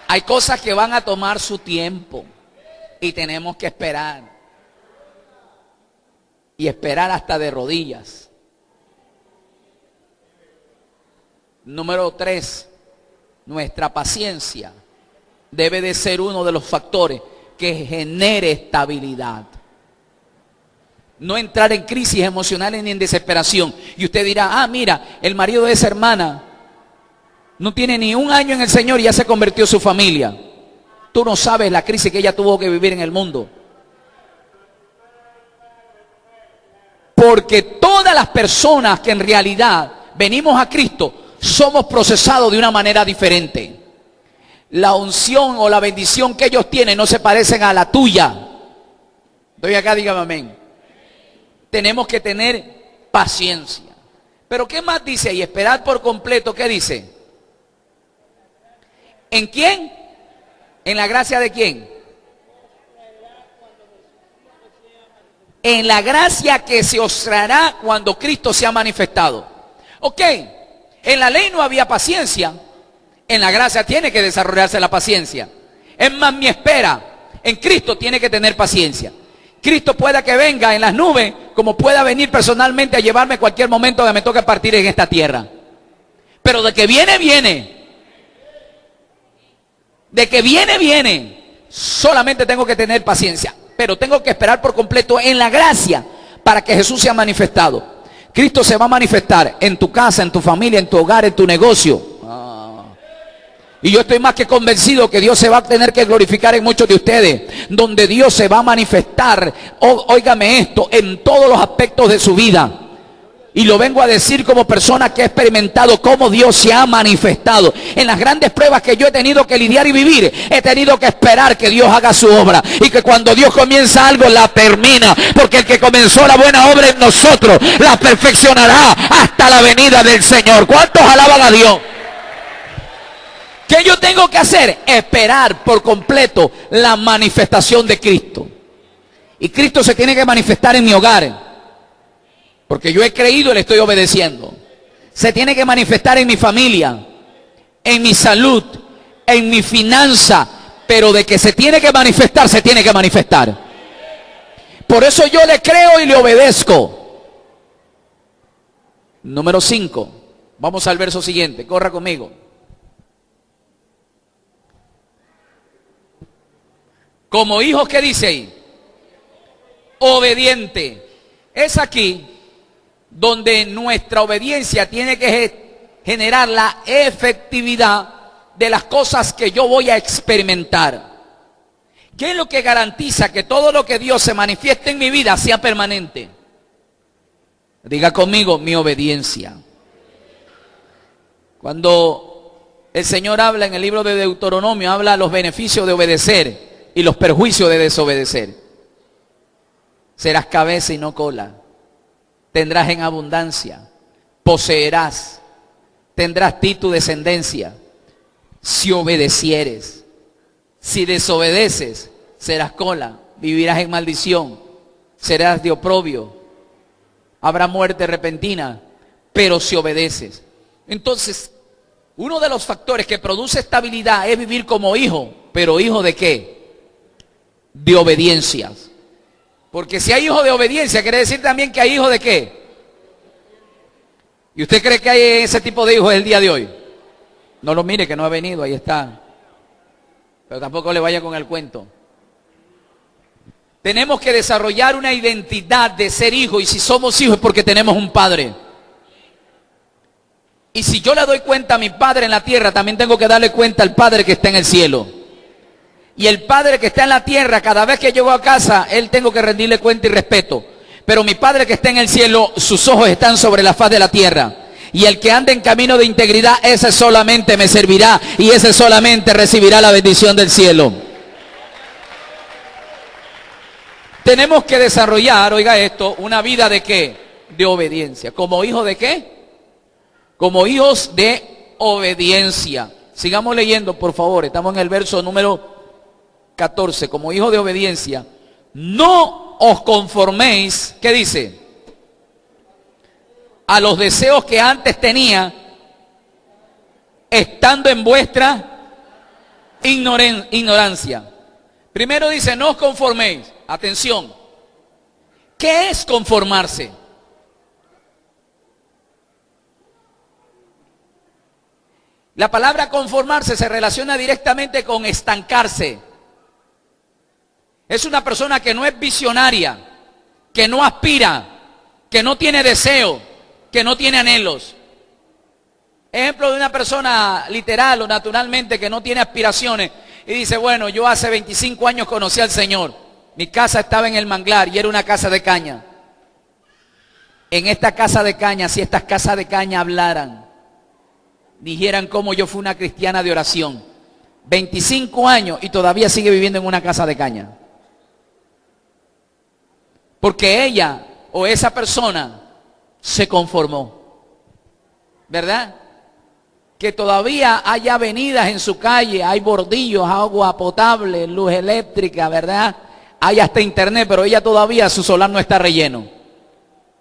[SPEAKER 1] Hay cosas que van a tomar su tiempo. Y tenemos que esperar. Y esperar hasta de rodillas. Número 3, nuestra paciencia debe de ser uno de los factores que genere estabilidad. No entrar en crisis emocionales ni en desesperación. Y usted dirá, mira, el marido de esa hermana no tiene ni un año en el Señor y ya se convirtió en su familia. Tú no sabes la crisis que ella tuvo que vivir en el mundo. Porque todas las personas que en realidad venimos a Cristo, somos procesados de una manera diferente. La unción o la bendición que ellos tienen no se parecen a la tuya. Estoy acá, dígame amén. Tenemos que tener paciencia. Pero ¿qué más dice ahí? Esperar por completo, ¿qué dice? ¿En quién? ¿En la gracia de quién? En la gracia que se os traerá cuando Cristo sea manifestado. Ok, en la ley no había paciencia. En la gracia tiene que desarrollarse la paciencia. Es más, mi espera en Cristo tiene que tener paciencia. Cristo pueda que venga en las nubes, como pueda venir personalmente a llevarme cualquier momento que me toque partir en esta tierra. Pero de que viene, viene. De que viene, viene. Solamente tengo que tener paciencia. Pero tengo que esperar por completo en la gracia para que Jesús sea manifestado. Cristo se va a manifestar en tu casa, en tu familia, en tu hogar, en tu negocio. Y yo estoy más que convencido que Dios se va a tener que glorificar en muchos de ustedes, donde Dios se va a manifestar, óigame esto, en todos los aspectos de su vida. Y lo vengo a decir como persona que ha experimentado cómo Dios se ha manifestado. En las grandes pruebas que yo he tenido que lidiar y vivir, he tenido que esperar que Dios haga su obra. Y que cuando Dios comienza algo, la termina. Porque el que comenzó la buena obra en nosotros, la perfeccionará hasta la venida del Señor. ¿Cuántos alaban a Dios? ¿Qué yo tengo que hacer? Esperar por completo la manifestación de Cristo. Y Cristo se tiene que manifestar en mi hogar. Porque yo he creído y le estoy obedeciendo. Se tiene que manifestar en mi familia, en mi salud, en mi finanza. Pero de que se tiene que manifestar, se tiene que manifestar. Por eso yo le creo y le obedezco. Número 5. Vamos al verso siguiente. Corra conmigo. Como hijos, ¿qué dice ahí? Obediente. Es aquí donde nuestra obediencia tiene que generar la efectividad de las cosas que yo voy a experimentar. ¿Qué es lo que garantiza que todo lo que Dios se manifieste en mi vida sea permanente? Diga conmigo, mi obediencia. Cuando el Señor habla en el libro de Deuteronomio, habla de los beneficios de obedecer y los perjuicios de desobedecer. Serás cabeza y no cola. Tendrás en abundancia. Poseerás. Tendrás ti tu descendencia. Si obedecieres. Si desobedeces, serás cola. Vivirás en maldición. Serás de oprobio. Habrá muerte repentina. Pero si obedeces. Entonces, uno de los factores que produce estabilidad es vivir como hijo. ¿Pero hijo de qué? De obediencias. Porque si hay hijo de obediencia, quiere decir también que hay hijo de qué. ¿Y usted cree que hay ese tipo de hijos el día de hoy? No lo mire, que no ha venido, ahí está. Pero tampoco le vaya con el cuento. Tenemos que desarrollar una identidad de ser hijo. Y si somos hijos es porque tenemos un padre. Y si yo le doy cuenta a mi padre en la tierra, también tengo que darle cuenta al padre que está en el cielo. Y el padre que está en la tierra, cada vez que llego a casa, él tengo que rendirle cuenta y respeto. Pero mi padre que está en el cielo, sus ojos están sobre la faz de la tierra. Y el que anda en camino de integridad, ese solamente me servirá. Y ese solamente recibirá la bendición del cielo. Tenemos que desarrollar, oiga esto, una vida de ¿qué? De obediencia. ¿Como hijos de qué? Como hijos de obediencia. Sigamos leyendo, por favor. Estamos en el verso número 14, como hijo de obediencia, no os conforméis, ¿qué dice? A los deseos que antes tenía, estando en vuestra ignorancia. Primero dice, no os conforméis. Atención, ¿qué es conformarse? La palabra conformarse se relaciona directamente con estancarse. Es una persona que no es visionaria, que no aspira, que no tiene deseo, que no tiene anhelos. Ejemplo de una persona literal o naturalmente que no tiene aspiraciones y dice, bueno, yo hace 25 años conocí al Señor. Mi casa estaba en el manglar y era una casa de caña. En esta casa de caña, si estas casas de caña hablaran, dijeran cómo yo fui una cristiana de oración, 25 años y todavía sigue viviendo en una casa de caña. Porque ella o esa persona se conformó, ¿verdad? Que todavía hay avenidas en su calle, hay bordillos, agua potable, luz eléctrica, ¿verdad? Hay hasta internet, pero ella todavía, su solar no está relleno.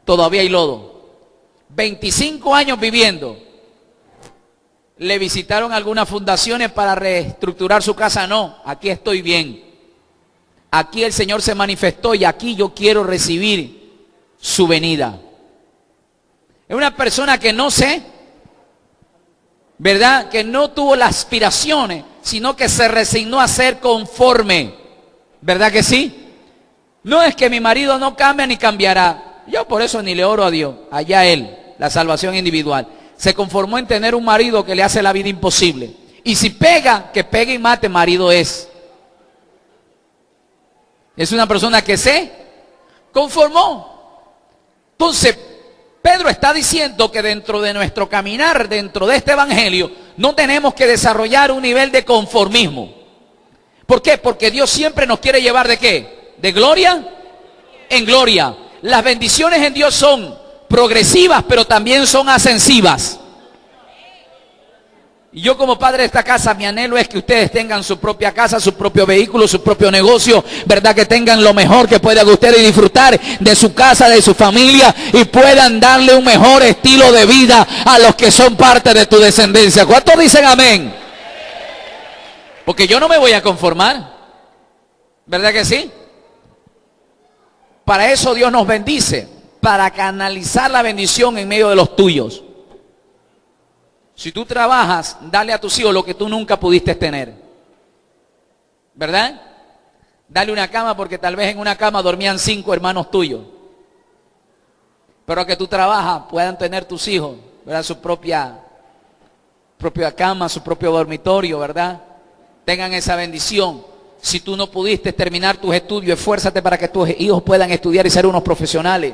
[SPEAKER 1] Todavía hay lodo. 25 años viviendo. ¿Le visitaron algunas fundaciones para reestructurar su casa? No, aquí estoy bien. Aquí el Señor se manifestó y aquí yo quiero recibir su venida. Es una persona que no sé, ¿verdad? Que no tuvo las aspiraciones, sino que se resignó a ser conforme. ¿Verdad que sí? No es que mi marido no cambia ni cambiará. Yo por eso ni le oro a Dios, allá él, la salvación individual. Se conformó en tener un marido que le hace la vida imposible. Y si pega, que pegue y mate, marido es. Es una persona que se conformó. Entonces, Pedro está diciendo que dentro de nuestro caminar, dentro de este evangelio, no tenemos que desarrollar un nivel de conformismo. ¿Por qué? Porque Dios siempre nos quiere llevar ¿de qué? ¿De gloria en gloria? Las bendiciones en Dios son progresivas, pero también son ascensivas. Y yo como padre de esta casa, mi anhelo es que ustedes tengan su propia casa, su propio vehículo, su propio negocio, ¿verdad? Que tengan lo mejor, que puedan ustedes disfrutar de su casa, de su familia y puedan darle un mejor estilo de vida a los que son parte de tu descendencia. ¿Cuántos dicen amén? Porque yo no me voy a conformar, ¿verdad que sí? Para eso Dios nos bendice, para canalizar la bendición en medio de los tuyos. Si tú trabajas, dale a tus hijos lo que tú nunca pudiste tener, ¿verdad? Dale una cama porque tal vez en una cama dormían 5 hermanos tuyos. Pero que tú trabajas, puedan tener tus hijos, ¿verdad? Su propia cama, su propio dormitorio, ¿verdad? Tengan esa bendición. Si tú no pudiste terminar tus estudios, esfuérzate para que tus hijos puedan estudiar y ser unos profesionales.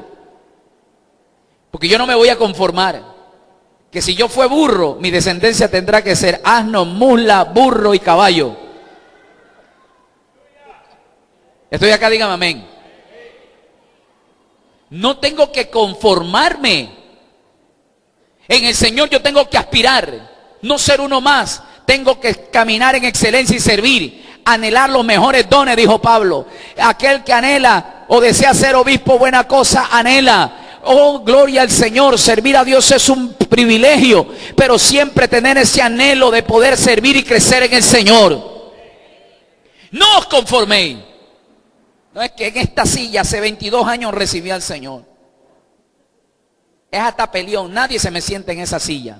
[SPEAKER 1] Porque yo no me voy a conformar. Que si yo fui burro, mi descendencia tendrá que ser asno, mula, burro y caballo. Estoy acá, dígame amén. No tengo que conformarme. En el Señor yo tengo que aspirar, no ser uno más. Tengo que caminar en excelencia y servir. Anhelar los mejores dones, dijo Pablo. Aquel que anhela o desea ser obispo, buena cosa anhela. Oh, gloria al Señor, servir a Dios es un privilegio, pero siempre tener ese anhelo de poder servir y crecer en el Señor. No os conforméis. No es que en esta silla hace 22 años recibí al Señor. Es hasta peleón, nadie se me sienta en esa silla.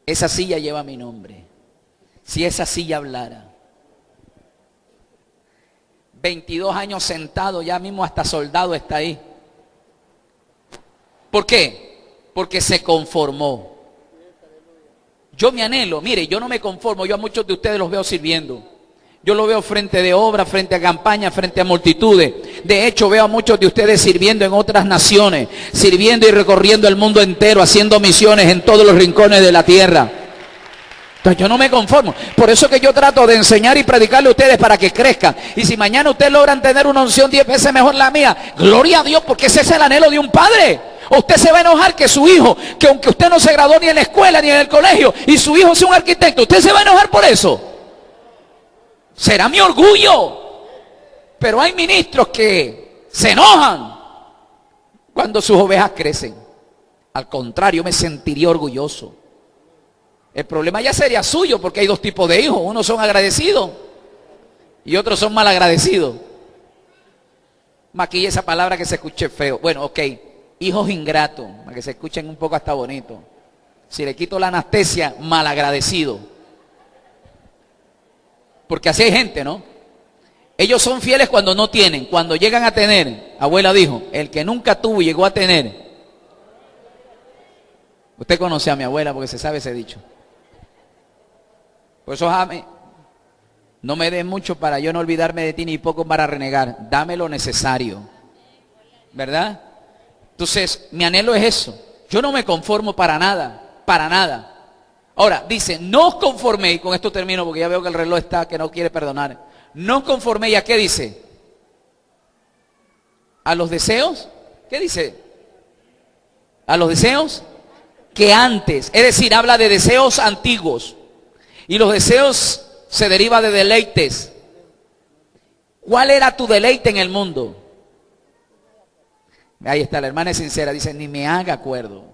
[SPEAKER 1] Esa silla lleva mi nombre. Si esa silla hablara. 22 años sentado, ya mismo hasta soldado está ahí. ¿Por qué? Porque se conformó. Yo me anhelo, mire, yo no me conformo, yo a muchos de ustedes los veo sirviendo. Yo lo veo frente de obra, frente a campaña, frente a multitudes. De hecho, veo a muchos de ustedes sirviendo en otras naciones, sirviendo y recorriendo el mundo entero, haciendo misiones en todos los rincones de la tierra. Entonces yo no me conformo. Por eso que yo trato de enseñar y predicarle a ustedes para que crezcan. Y si mañana ustedes logran tener una unción 10 veces mejor la mía, gloria a Dios, porque ese es el anhelo de un padre. ¿O usted se va a enojar que su hijo, que aunque usted no se graduó ni en la escuela ni en el colegio, y su hijo sea un arquitecto, usted se va a enojar por eso? Será mi orgullo. Pero hay ministros que se enojan cuando sus ovejas crecen. Al contrario, me sentiría orgulloso. El problema ya sería suyo, porque hay dos tipos de hijos. Unos son agradecidos y otros son malagradecidos. Maquilla esa palabra que se escuche feo. Bueno, ok. Hijos ingratos, para que se escuchen un poco hasta bonito. Si le quito la anestesia, malagradecido. Porque así hay gente, ¿no? Ellos son fieles cuando no tienen. Cuando llegan a tener, abuela dijo, el que nunca tuvo y llegó a tener. Usted conoce a mi abuela porque se sabe ese dicho. Por eso, Jame, no me des mucho para yo no olvidarme de ti, ni poco para renegar. Dame lo necesario. ¿verdad? Entonces, mi anhelo es eso. Yo no me conformo para nada, para nada. Ahora, dice, no os conforméis, con esto termino porque ya veo que el reloj está, que no quiere perdonar. No os conforméis, ¿a qué dice? ¿A los deseos? ¿Qué dice? A los deseos que antes, es decir, habla de deseos antiguos. Y los deseos se deriva de deleites. ¿Cuál era tu deleite en el mundo? Ahí está, la hermana es sincera, dice, ni me haga acuerdo.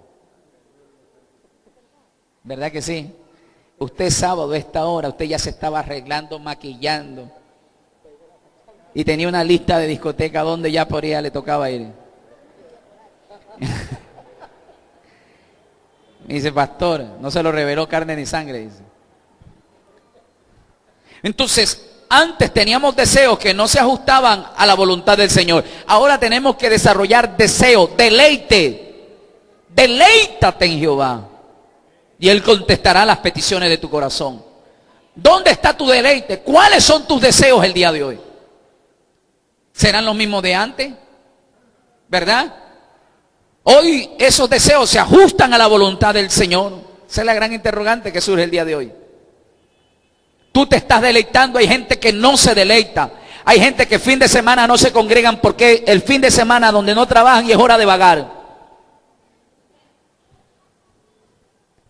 [SPEAKER 1] ¿Verdad que sí? Usted sábado a esta hora, usted ya se estaba arreglando, maquillando. Y tenía una lista de discoteca donde ya por ella le tocaba ir. Me dice, pastor, no se lo reveló carne ni sangre, dice. Entonces, antes teníamos deseos que no se ajustaban a la voluntad del Señor. Ahora tenemos que desarrollar deseo, deleite. Deleítate en Jehová. Y Él contestará las peticiones de tu corazón. ¿Dónde está tu deleite? ¿Cuáles son tus deseos el día de hoy? ¿Serán los mismos de antes? ¿Verdad? Hoy esos deseos se ajustan a la voluntad del Señor. Esa es la gran interrogante que surge el día de hoy. Tú te estás deleitando, hay gente que no se deleita. Hay gente que fin de semana no se congregan porque el fin de semana donde no trabajan y es hora de vagar.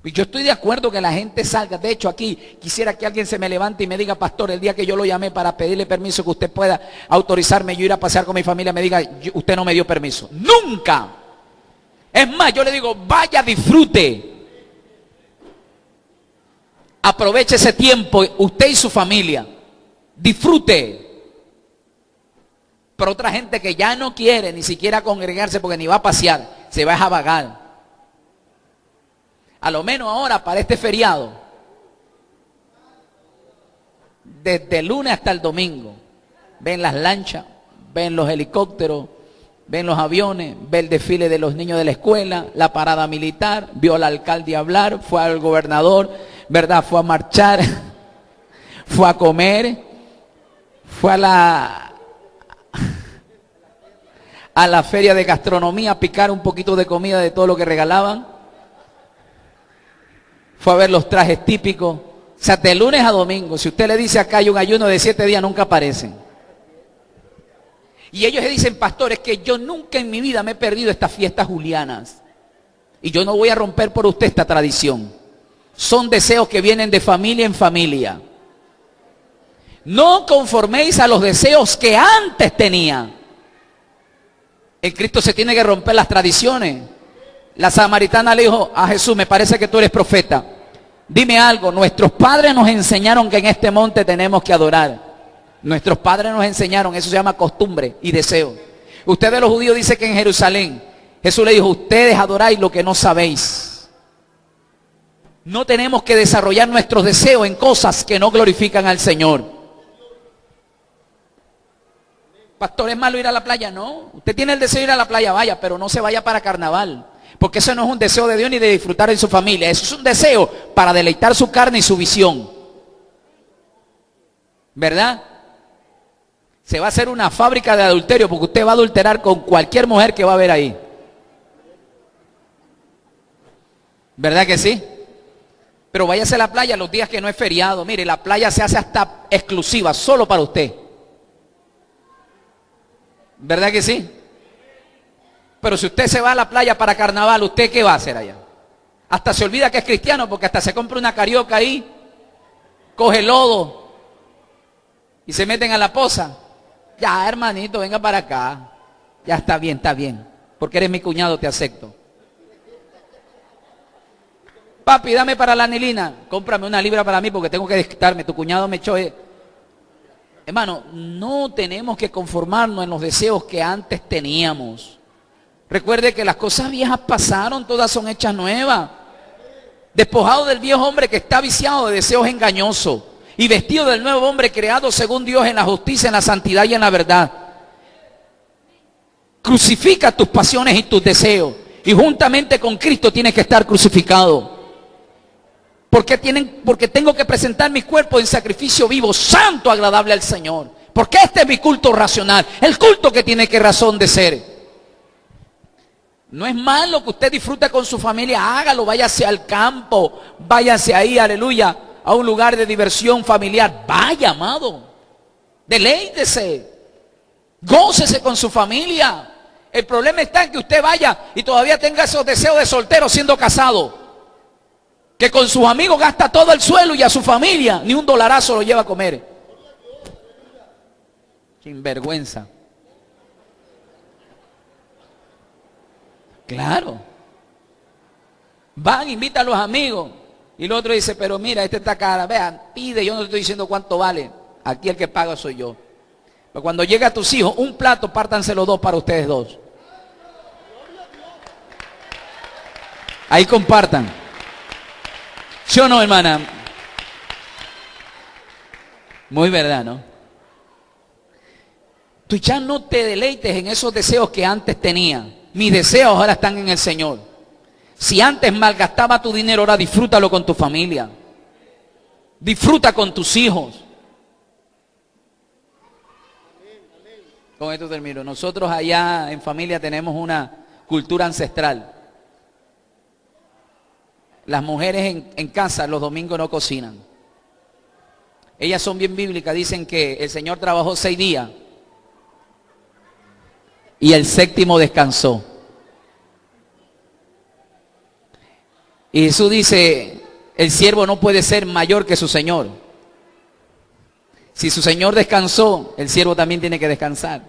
[SPEAKER 1] Y yo estoy de acuerdo que la gente salga. De hecho, aquí quisiera que alguien se me levante y me diga, pastor, el día que yo lo llamé para pedirle permiso que usted pueda autorizarme yo ir a pasear con mi familia, me diga, usted no me dio permiso. ¡Nunca! Es más, yo le digo, vaya, disfrute. Aproveche ese tiempo, usted y su familia. Disfrute. Pero otra gente que ya no quiere ni siquiera congregarse porque ni va a pasear, se va a vagar. A lo menos ahora para este feriado, desde el lunes hasta el domingo, ven las lanchas, ven los helicópteros, ven los aviones, ve el desfile de los niños de la escuela, la parada militar, vio al alcalde hablar, fue al gobernador, ¿verdad? Fue a marchar, fue a comer, fue a la feria de gastronomía a picar un poquito de comida de todo lo que regalaban. Fue a ver los trajes típicos. O sea, de lunes a domingo. Si usted le dice acá hay un ayuno de 7 días, nunca aparecen. Y ellos le dicen, pastor, es que yo nunca en mi vida me he perdido estas fiestas julianas. Y yo no voy a romper por usted esta tradición. Son deseos que vienen de familia en familia. No conforméis a los deseos que antes tenía. En Cristo se tiene que romper las tradiciones. La samaritana le dijo a Jesús, me parece que tú eres profeta. Dime algo, nuestros padres nos enseñaron que en este monte tenemos que adorar. Nuestros padres nos enseñaron, eso se llama costumbre y deseo. Ustedes los judíos dicen que en Jerusalén, Jesús le dijo, ustedes adoráis lo que no sabéis. No tenemos que desarrollar nuestros deseos en cosas que no glorifican al Señor. Pastor, ¿es malo ir a la playa? No, usted tiene el deseo de ir a la playa, vaya, pero no se vaya para carnaval. Porque eso no es un deseo de Dios ni de disfrutar en su familia. Eso es un deseo para deleitar su carne y su visión. ¿Verdad? Se va a hacer una fábrica de adulterio porque usted va a adulterar con cualquier mujer que va a ver ahí. ¿Verdad que sí? Pero váyase a la playa los días que no es feriado. Mire, la playa se hace hasta exclusiva, solo para usted. ¿Verdad que sí? Pero si usted se va a la playa para carnaval, ¿usted qué va a hacer allá? Hasta se olvida que es cristiano porque hasta se compra una carioca ahí, coge lodo y se meten a la poza. Ya, hermanito, venga para acá. Ya está bien, porque eres mi cuñado, te acepto. Papi, dame para la anilina, cómprame 1 libra para mí porque tengo que desquitarme, tu cuñado me echó. Hermano, no tenemos que conformarnos en los deseos que antes teníamos. Recuerde que las cosas viejas pasaron, todas son hechas nuevas. Despojado del viejo hombre que está viciado de deseos engañosos y vestido del nuevo hombre creado según Dios en la justicia, en la santidad y en la verdad. Crucifica tus pasiones y tus deseos y juntamente con Cristo tienes que estar crucificado. Porque tengo que presentar mi cuerpo en sacrificio vivo, santo, agradable al Señor. Porque este es mi culto racional, el culto que tiene que razón de ser. No es malo que usted disfrute con su familia, hágalo, váyase al campo, váyase ahí, aleluya, a un lugar de diversión familiar. Vaya, amado, deleítese, gócese con su familia. El problema está en que usted vaya y todavía tenga esos deseos de soltero siendo casado, que con sus amigos gasta todo el suelo y a su familia ni un dolarazo lo lleva a comer. Sin vergüenza. Claro. Van, invitan a los amigos. Y el otro dice, pero mira, este está cara. Vean, pide, yo no te estoy diciendo cuánto vale. Aquí el que paga soy yo. Pero cuando llega a tus hijos, un plato, pártanselo dos para ustedes dos. Ahí compartan. ¿Sí o no, hermana? Muy verdad, ¿no? Tú ya no te deleites en esos deseos que antes tenía. Mis deseos ahora están en el Señor. Si antes malgastaba tu dinero, ahora disfrútalo con tu familia. Disfruta con tus hijos. Con esto termino. Nosotros allá en familia tenemos una cultura ancestral. Las mujeres en casa los domingos no cocinan. Ellas son bien bíblicas, dicen que el Señor trabajó 6 días. Y el 7º descansó. Y Jesús dice, el siervo no puede ser mayor que su Señor. Si su Señor descansó, el siervo también tiene que descansar.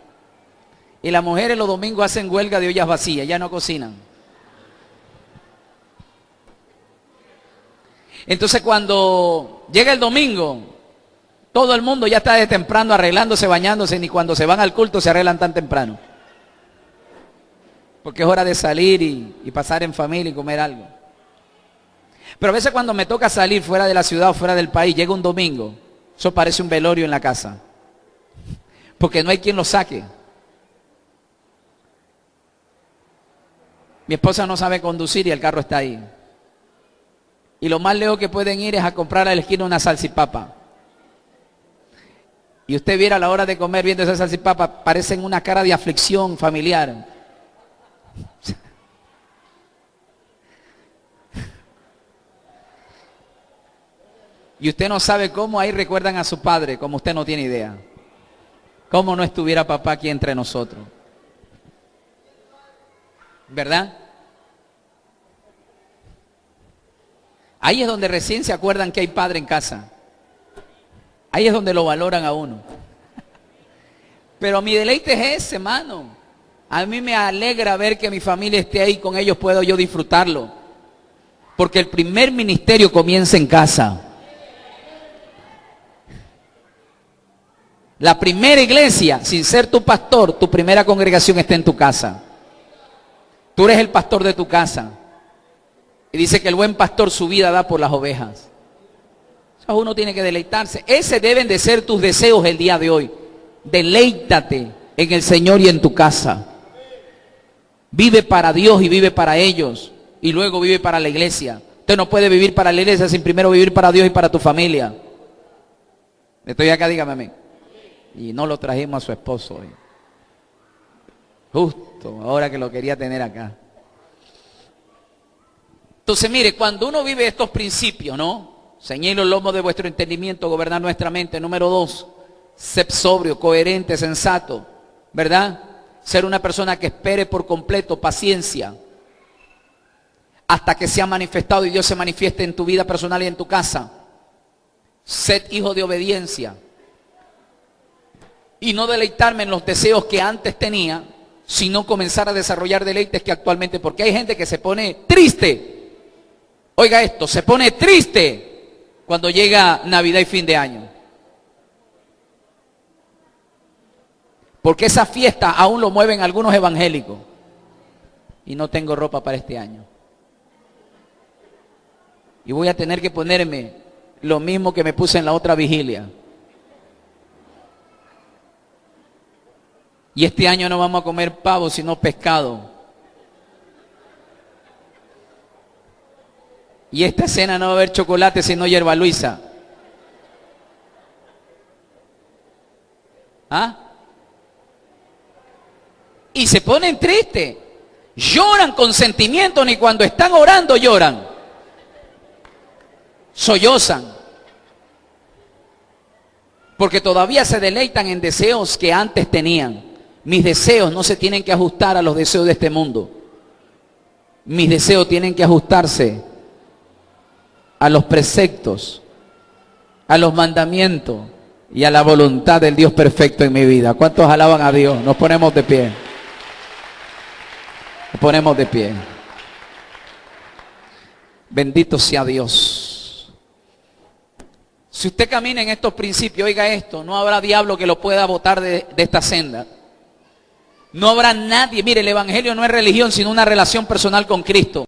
[SPEAKER 1] Y las mujeres los domingos hacen huelga de ollas vacías, ya no cocinan. Entonces cuando llega el domingo, todo el mundo ya está de temprano arreglándose, bañándose, ni cuando se van al culto se arreglan tan temprano. Porque es hora de salir y pasar en familia y comer algo. Pero a veces cuando me toca salir fuera de la ciudad o fuera del país, llega un domingo, eso parece un velorio en la casa. Porque no hay quien lo saque. Mi esposa no sabe conducir y el carro está ahí. Y lo más lejos que pueden ir es a comprar a la esquina una salchipapa. Y usted viera a la hora de comer viendo esa salchipapa, parecen una cara de aflicción familiar. Y usted no sabe cómo ahí recuerdan a su padre, como usted no tiene idea. Cómo no estuviera papá aquí entre nosotros. ¿Verdad? Ahí es donde recién se acuerdan que hay padre en casa. Ahí es donde lo valoran a uno. Pero mi deleite es ese, hermano. A mí me alegra ver que mi familia esté ahí, con ellos puedo yo disfrutarlo. Porque el primer ministerio comienza en casa. La primera iglesia, sin ser tu pastor, tu primera congregación está en tu casa. Tú eres el pastor de tu casa. Y dice que el buen pastor su vida da por las ovejas. Eso uno tiene que deleitarse. Ese deben de ser tus deseos el día de hoy. Deleítate en el Señor y en tu casa. Vive para Dios y vive para ellos. Y luego vive para la iglesia. Usted no puede vivir para la iglesia sin primero vivir para Dios y para tu familia. Estoy acá, dígame a mí. Y no lo trajimos a su esposo hoy. Justo ahora que lo quería tener acá. Entonces mire, cuando uno vive estos principios, ¿no? Ceñid los lomos de vuestro entendimiento, gobernar nuestra mente. Número 2, ser sobrio, coherente, sensato, ¿verdad? Ser una persona que espere por completo, paciencia, hasta que sea manifestado y Dios se manifieste en tu vida personal y en tu casa. Sed hijo de obediencia. Y no deleitarme en los deseos que antes tenía, sino comenzar a desarrollar deleites que actualmente, porque hay gente que se pone triste. Oiga esto, se pone triste cuando llega Navidad y fin de año. Porque esa fiesta aún lo mueven algunos evangélicos. Y no tengo ropa para este año. Y voy a tener que ponerme lo mismo que me puse en la otra vigilia. Y este año no vamos a comer pavo, sino pescado. Y esta cena no va a haber chocolate, sino hierba Luisa. ¿Ah? Y se ponen tristes. Lloran con sentimiento, ni cuando están orando lloran. Sollozan. Porque todavía se deleitan en deseos que antes tenían. Mis deseos no se tienen que ajustar a los deseos de este mundo. Mis deseos tienen que ajustarse a los preceptos, a los mandamientos y a la voluntad del Dios perfecto en mi vida. ¿Cuántos alaban a Dios? Nos ponemos de pie. Nos ponemos de pie. Bendito sea Dios. Si usted camina en estos principios, oiga esto, no habrá diablo que lo pueda botar de esta senda. No habrá nadie. Mire, el evangelio no es religión, sino una relación personal con Cristo.